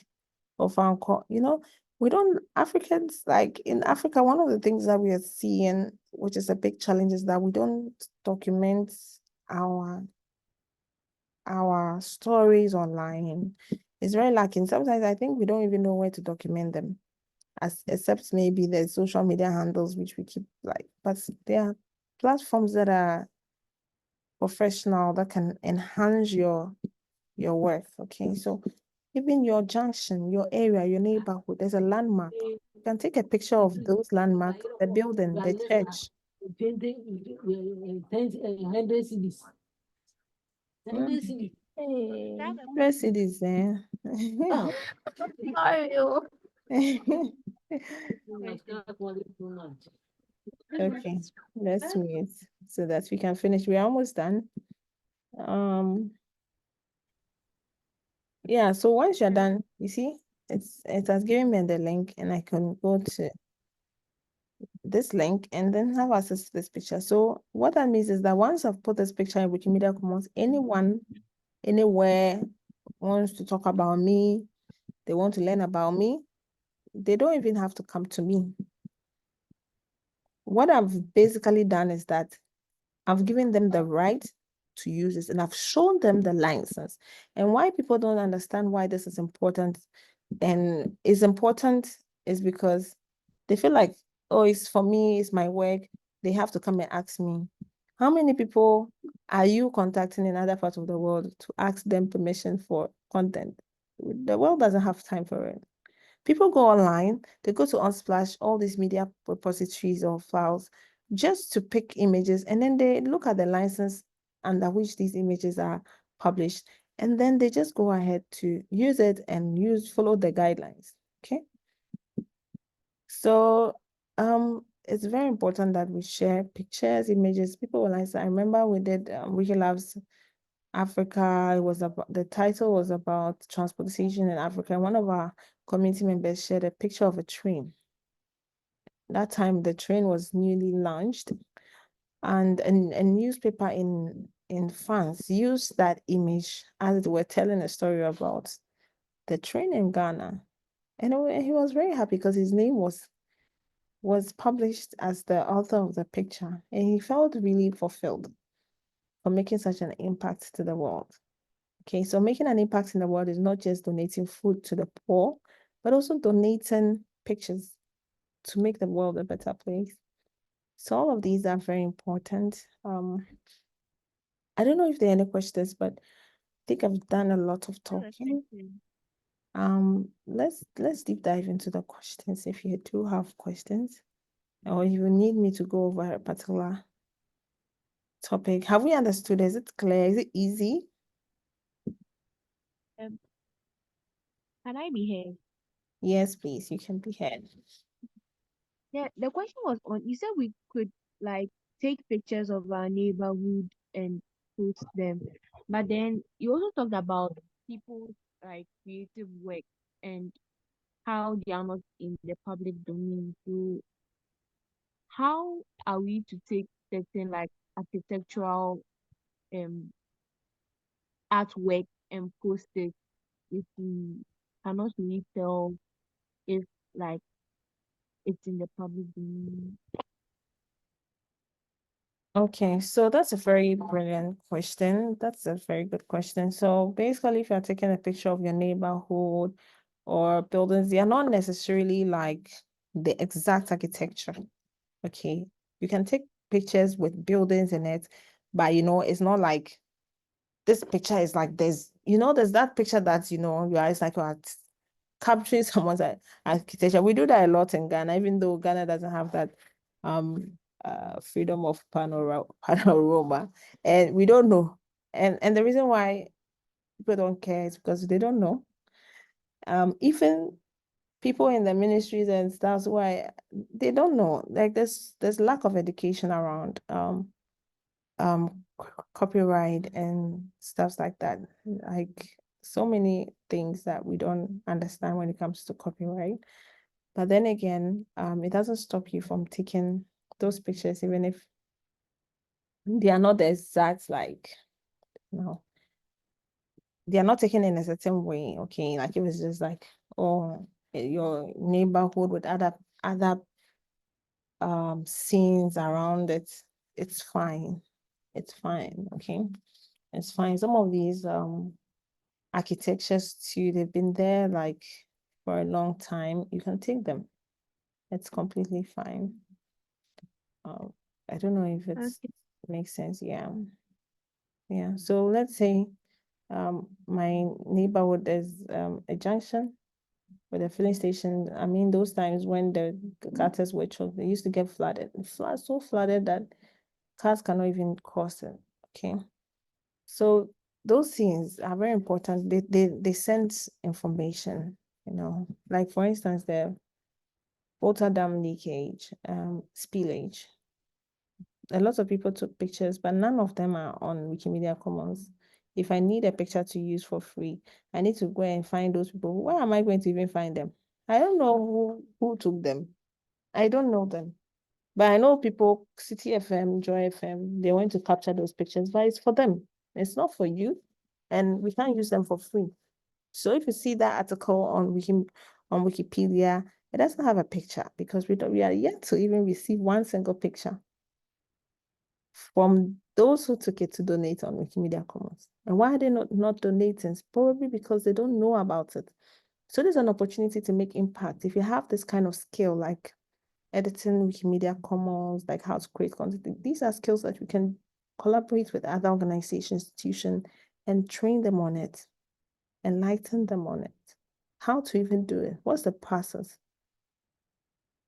Or found, we don't, Africans, like in Africa, one of the things that we are seeing, which is a big challenge, is that we don't document our stories online. It's very lacking. Sometimes I think we don't even know where to document them, except maybe the social media handles, which we keep like, but there are platforms that are professional that can enhance your your worth. Okay, so even your junction, your area, your neighborhood, there's a landmark. You can take a picture of those landmarks, the building, the church. 100 cities. 100 cities. Hey, That was 100 cities, eh? Ah, Right. Okay, let's wait so that we can finish. We're almost done. Yeah, so once you're done, you see, it has given me the link, and I can go to this link and then have access to this picture. So what that means is that once I've put this picture in Wikimedia Commons, anyone, anywhere wants to talk about me, they want to learn about me, they don't even have to come to me. What I've basically done is that I've given them the right to use this, and I've shown them the license. And why people don't understand why this is important and is important is because they feel like, oh, it's for me, it's my work. They have to come and ask me. How many people are you contacting in other parts of the world to ask them permission for content? The world doesn't have time for it. People go online, they go to Unsplash, all these media repositories or files, just to pick images, and then they look at the license under which these images are published, and then they just go ahead to use it and follow the guidelines. Okay. So it's very important that we share pictures, images. People will like, I remember we did Wiki Labs Africa. It was about, the title was about transportation in Africa. One of our community members shared a picture of a train. That time the train was newly launched, and a newspaper in France used that image as they were telling a story about the train in Ghana. And he was very happy because his name was published as the author of the picture, and he felt really fulfilled for making such an impact to the world. Okay, so making an impact in the world is not just donating food to the poor, but also donating pictures to make the world a better place. So all of these are very important. I don't know if there are any questions, but I think I've done a lot of talking. Let's deep dive into the questions if you do have questions, or you need me to go over a particular topic. Have we understood? Is it clear? Is it easy? Can I be here? Yes, please, you can be heard. Yeah, the question was on, you said we could like take pictures of our neighborhood and post them. But then you also talked about people's like creative work and how they are not in the public domain. So how are we to take certain like architectural um artwork and post it if we cannot really tell if like it's in the public domain? Okay, so that's a very brilliant question. That's a very good question. So basically, if you're taking a picture of your neighborhood or buildings, they are not necessarily like the exact architecture. Okay, you can take pictures with buildings in it, but it's not like this picture is like there's that picture that your eyes like you're capturing someone's architecture. We do that a lot in Ghana, even though Ghana doesn't have that freedom of panorama, and we don't know. And the reason why people don't care is because they don't know. Even people in the ministries and stuff, why they don't know. Like there's lack of education around copyright and stuff like that. Like so many things that we don't understand when it comes to copyright. But then again, it doesn't stop you from taking those pictures, even if they are not the exact they are not taken in a certain way. Okay, like if it's just like, oh, your neighborhood with other scenes around it, it's fine. It's fine. Okay, it's fine. Some of these architectures too, they've been there like for a long time. You can take them. It's completely fine. I don't know if it Okay. makes sense. Yeah. So let's say My neighborhood is a junction with a filling station. I mean, those times when the gutters were choked, they used to get flooded. So flooded that cars cannot even cross it. Okay. So those things are very important. They send information, like for instance, the water dam leakage, spillage. A lot of people took pictures, but none of them are on Wikimedia Commons. If I need a picture to use for free, I need to go and find those people. Where am I going to even find them? I don't know who took them. I don't know them. But I know people, City FM, Joy FM, they want to capture those pictures, but it's for them. It's not for you. And we can't use them for free. So if you see that article on Wikipedia, it doesn't have a picture because we are yet to even receive one single picture from those who took it to donate on Wikimedia Commons. And why are they not donating? Probably because they don't know about it. So there's an opportunity to make impact. If you have this kind of skill, like editing Wikimedia Commons, like how to create content, these are skills that we can collaborate with other organizations, institutions, and train them on it, enlighten them on it. How to even do it? What's the process?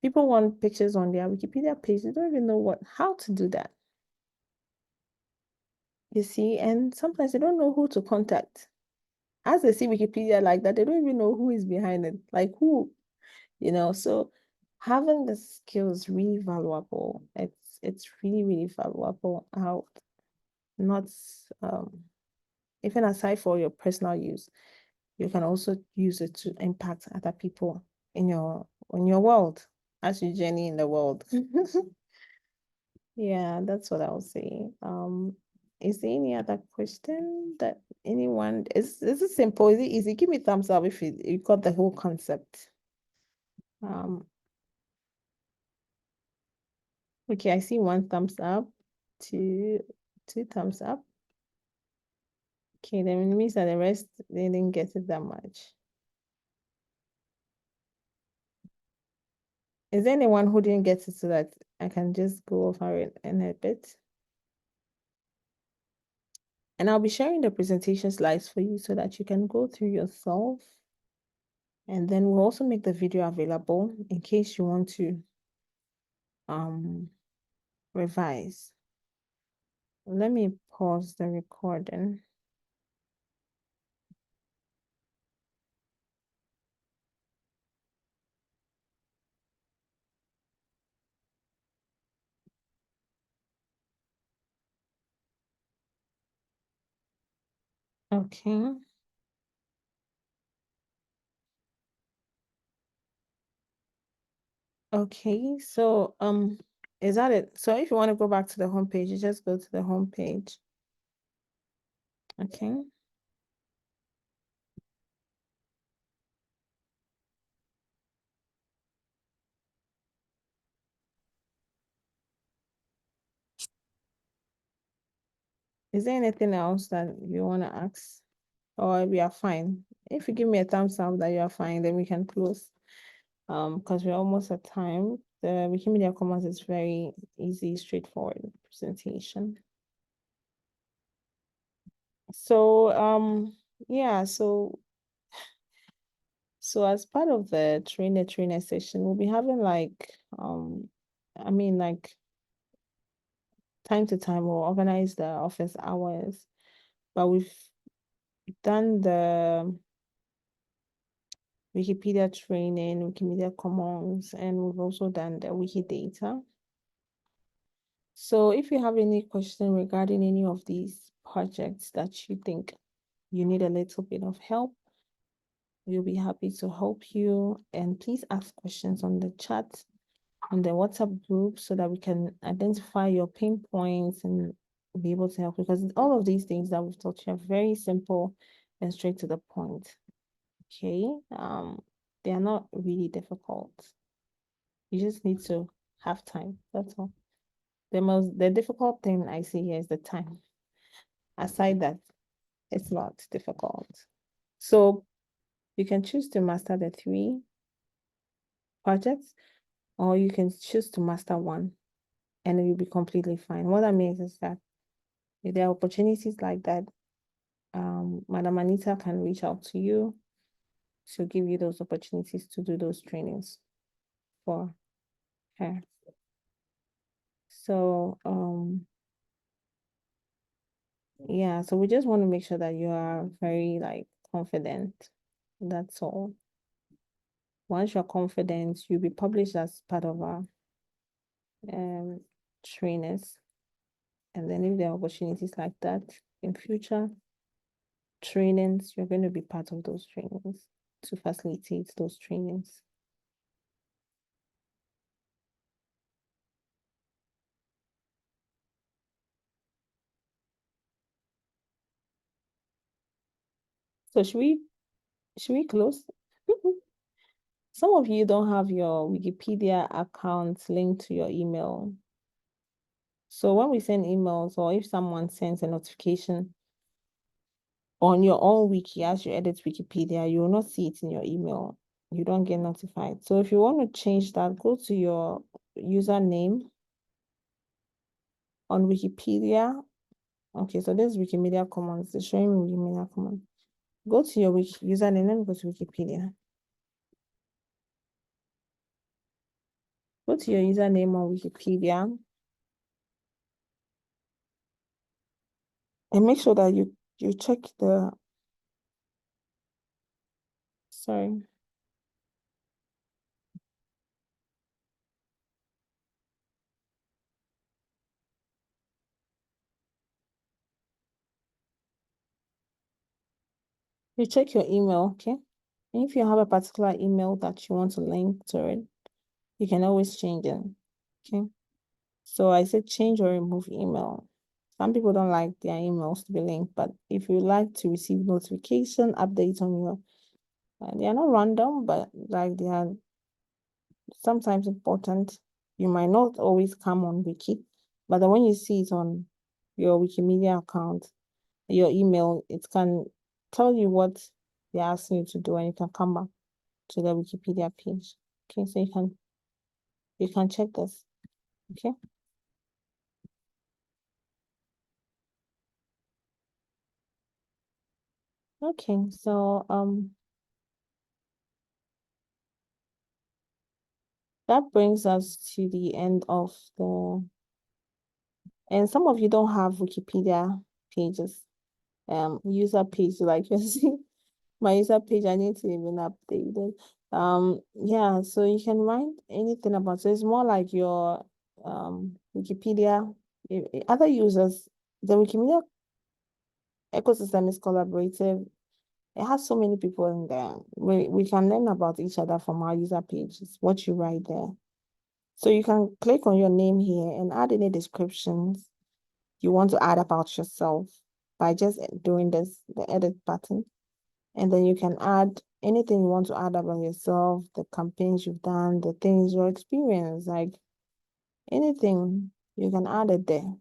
People want pictures on their Wikipedia page. They don't even know how to do that. You see, and sometimes they don't know who to contact. As they see Wikipedia like that, they don't even know who is behind it, like who, so having the skill is really valuable. It's really, really valuable. How not even aside for your personal use, you can also use it to impact other people in your world as you journey in the world. Yeah, that's what I'll say. Is there any other question that anyone is it simple? Is it easy? Give me thumbs up if you got the whole concept. Okay, I see one thumbs up, two thumbs up. Okay, then it means that the rest they didn't get it that much. Is there anyone who didn't get it so that I can just go over it in a bit? And I'll be sharing the presentation slides for you so that you can go through yourself. And then we'll also make the video available in case you want to revise. Let me pause the recording. Okay. Okay, so is that it? So if you want to go back to the home page, you just go to the home page. Okay. Is there anything else that you want to ask? Or we are fine? If you give me a thumbs up that you are fine, then we can close. Because we're almost at time. The Wikimedia Commons is very easy, straightforward presentation. So yeah, so as part of the trainer session, we'll be having like time to time we'll organize the office hours, but we've done the Wikipedia training, Wikimedia Commons, and we've also done the Wikidata. So if you have any question regarding any of these projects that you think you need a little bit of help, we'll be happy to help you. And please ask questions on the chat, on the WhatsApp group, so that we can identify your pain points and be able to help, because all of these things that we've taught you are very simple and straight to the point. Okay, they are not really difficult. You just need to have time. That's all. The difficult thing I see here is the time. Aside that, it's not difficult. So you can choose to master the 3 projects, or you can choose to master one, and you'll be completely fine. What that means is that if there are opportunities like that, Madam Anita can reach out to you. She'll give you those opportunities to do those trainings for her. So, yeah, so we just want to make sure that you are very like confident. That's all. Once you're confident, you'll be published as part of our trainers. And then if there are opportunities like that in future trainings, you're going to be part of those trainings to facilitate those trainings. So should we close? Some of you don't have your Wikipedia account linked to your email. So when we send emails, or if someone sends a notification on your own wiki as you edit Wikipedia, you will not see it in your email. You don't get notified. So if you want to change that, go to your username on Wikipedia. Okay, so this is Wikimedia Commons. It's showing me Wikimedia Commons. Go to your username. Let me go to Wikipedia. Go to your username on Wikipedia. And make sure that you check the, sorry. You check your email, okay? And if you have a particular email that you want to link to it, you can always change it, okay? So I said change or remove email. Some people don't like their emails to be linked, but if you like to receive notification, updates on your, they are not random, but like they are sometimes important. You might not always come on Wiki, but then when you see it on your Wikimedia account, your email, it can tell you what they're asking you to do, and you can come back to the Wikipedia page. Okay, so you can check this. Okay. Okay, so that brings us to the end of the, and some of you don't have Wikipedia pages, user page, like you see my user page, I need to even update it. Yeah, so you can write anything about it. It's more like your Wikipedia. Other users, the Wikimedia ecosystem is collaborative. It has so many people in there. We can learn about each other from our user pages, what you write there. So you can click on your name here and add any descriptions you want to add about yourself by just doing this, the edit button. And then you can add anything you want to add about yourself, the campaigns you've done, the things, your experience, like anything, you can add it there.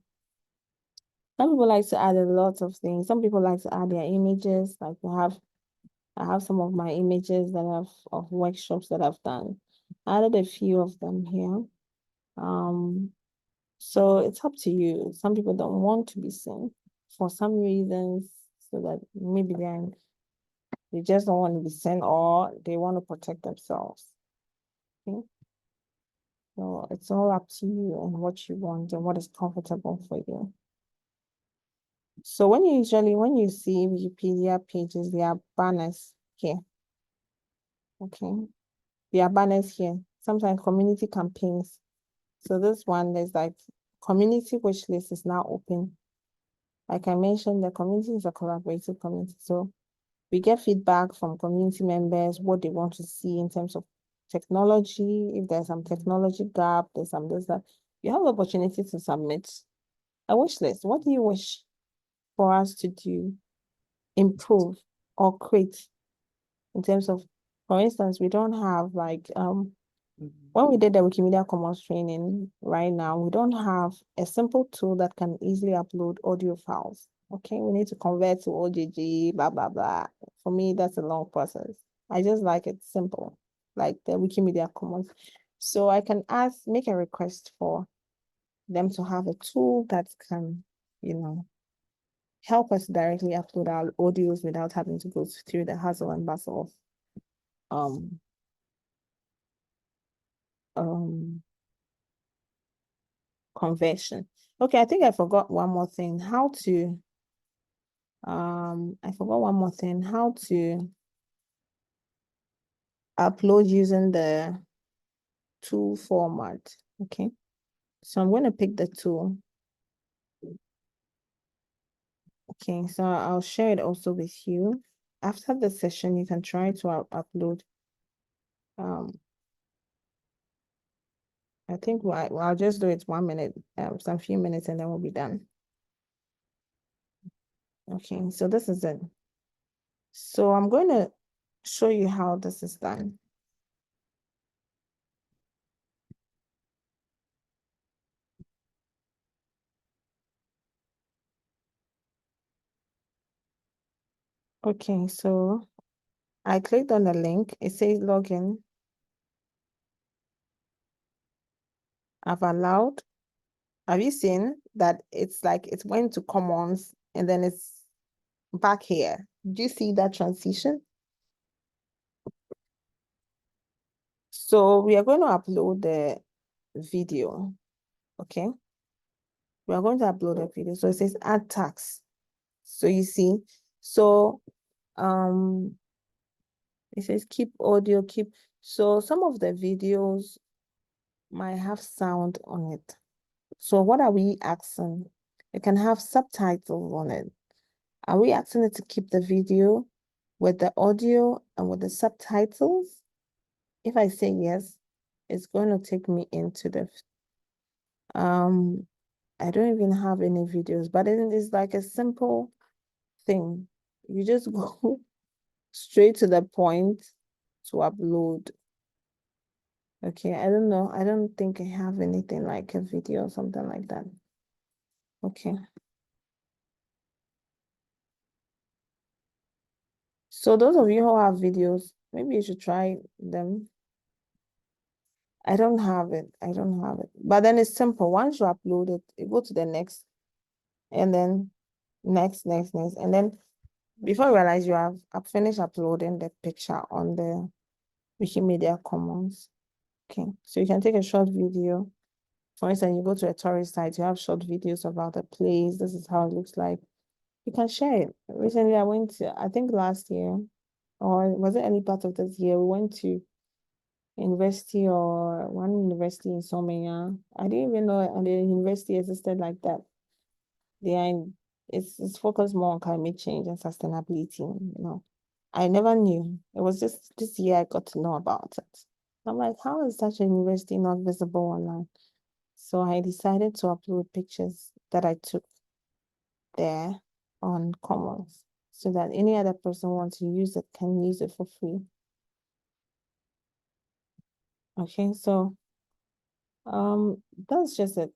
Some people like to add a lot of things. Some people like to add their images, like I have some of my images that I've of workshops that I've done. I added a few of them here. So it's up to you. Some people don't want to be seen for some reasons, so that maybe they just don't want to be seen, or they want to protect themselves. Okay. So it's all up to you and what you want and what is comfortable for you. So when you see Wikipedia pages, there are banners here. Okay. There are banners here. Sometimes community campaigns. So this one is like community wish list is now open. Like I mentioned, the community is a collaborative community. So we get feedback from community members, what they want to see in terms of technology. If there's some technology gap, there's some this, that. You have the opportunity to submit a wish list. What do you wish for us to do, improve, or create in terms of, for instance, we don't have like, when we did the Wikimedia Commons training right now, we don't have a simple tool that can easily upload audio files. Okay, we need to convert to OGG, blah, blah, blah. For me, that's a long process. I just like it simple, like the Wikimedia Commons. So I can make a request for them to have a tool that can, help us directly upload our audios without having to go through the hustle and bustle of conversion. Okay, I think I forgot one more thing. How to upload using the tool format. Okay, so I'm going to pick the tool. Okay, so I'll share it also with you. After the session, you can try to upload. I think I'll just do it 1 minute, some few minutes, and then we'll be done. Okay, so this is it. So I'm going to show you how this is done. Okay, so I clicked on the link. It says login. I've allowed. Have you seen that it's like it went to Commons and then it's back here? Do you see that transition? So we are going to upload the video. Okay. We are going to upload a video. So it says add tags. So you see, so it says keep audio, so some of the videos might have sound on it. So what are we asking? It can have subtitles on it. Are we asking it to keep the video with the audio and with the subtitles? If I say yes, it's going to take me into the I don't even have any videos, but it is like a simple thing. You just go straight to the point to upload. Okay, I don't know. I don't think I have anything like a video or something like that. Okay. So those of you who have videos, maybe you should try them. I don't have it. I don't have it. But then it's simple. Once you upload it, you go to the next, and then next. And then before you realize you have finished uploading the picture on the Wikimedia Commons. Okay, so you can take a short video. For instance, you go to a tourist site, you have short videos about the place. This is how it looks like. You can share it. Recently, I went to, I think last year, or was it any part of this year, we went to university or one university in Somenia. I didn't even know the university existed like that. It's focused more on climate change and sustainability, you know. I never knew. It was just this year I got to know about it. I'm like, how is such a university not visible online? So I decided to upload pictures that I took there on Commons so that any other person who wants to use it can use it for free. Okay, so that's just it.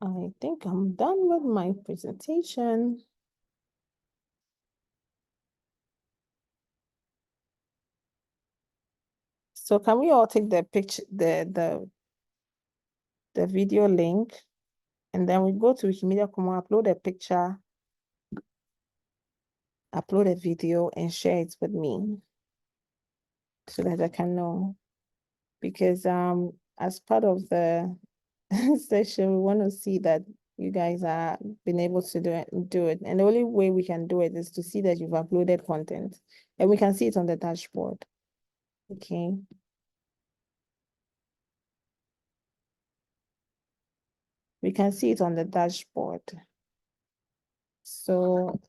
I think I'm done with my presentation. So can we all take the picture, the video link, and then we go to Wikimedia Commons, upload a picture, upload a video, and share it with me so that I can know. Because as part of the session, we want to see that you guys are been able to do it. And the only way we can do it is to see that you've uploaded content. And we can see it on the dashboard. Okay. We can see it on the dashboard. So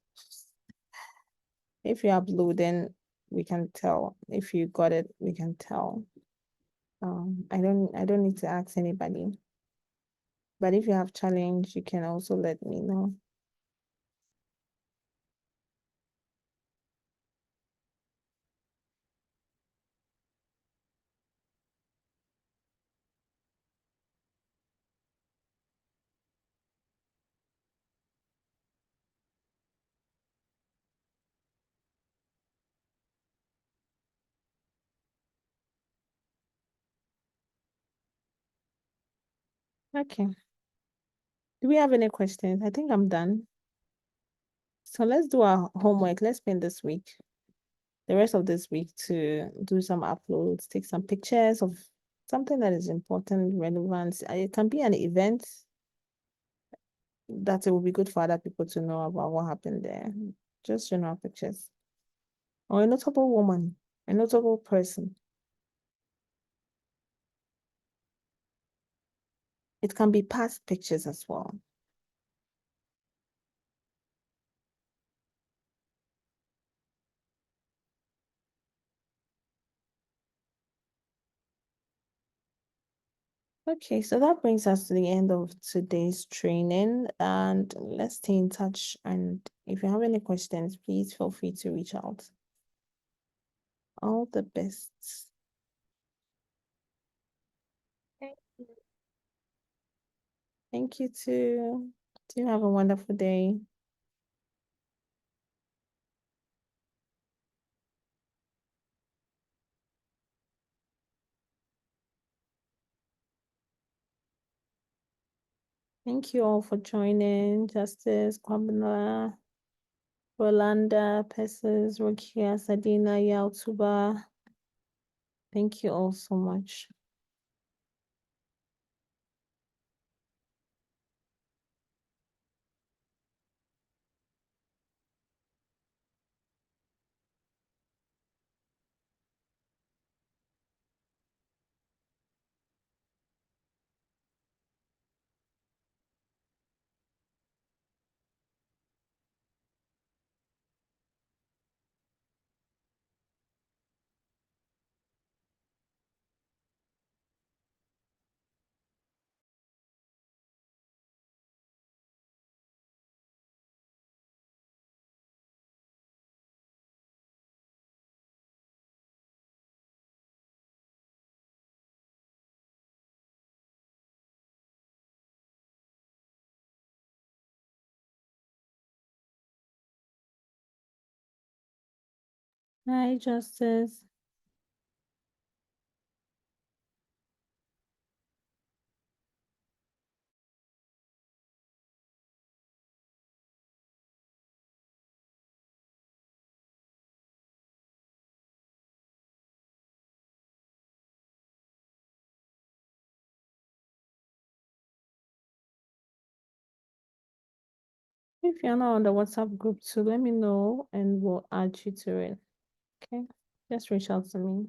if you upload, then we can tell. If you got it, we can tell. I don't need to ask anybody. But if you have challenge, you can also let me know. Okay. Do we have any questions? I think I'm done. So let's do our homework. Let's spend this week, the rest of this week, to do some uploads, take some pictures of something that is important, relevant. It can be an event that it will be good for other people to know about what happened there. Just general pictures. Or a notable woman, a notable person. It can be past pictures as well. Okay, so that brings us to the end of today's training, and let's stay in touch. And if you have any questions, please feel free to reach out. All the best. Thank you. Thank you too. Do have a wonderful day. Thank you all for joining. Justice, Kwabena, Rolanda, Pesses, Rokia, Sadina, Yautuba. Thank you all so much. Hi, Justice. If you're not on the WhatsApp group too, let me know and we'll add you to it. Okay, just reach out to me.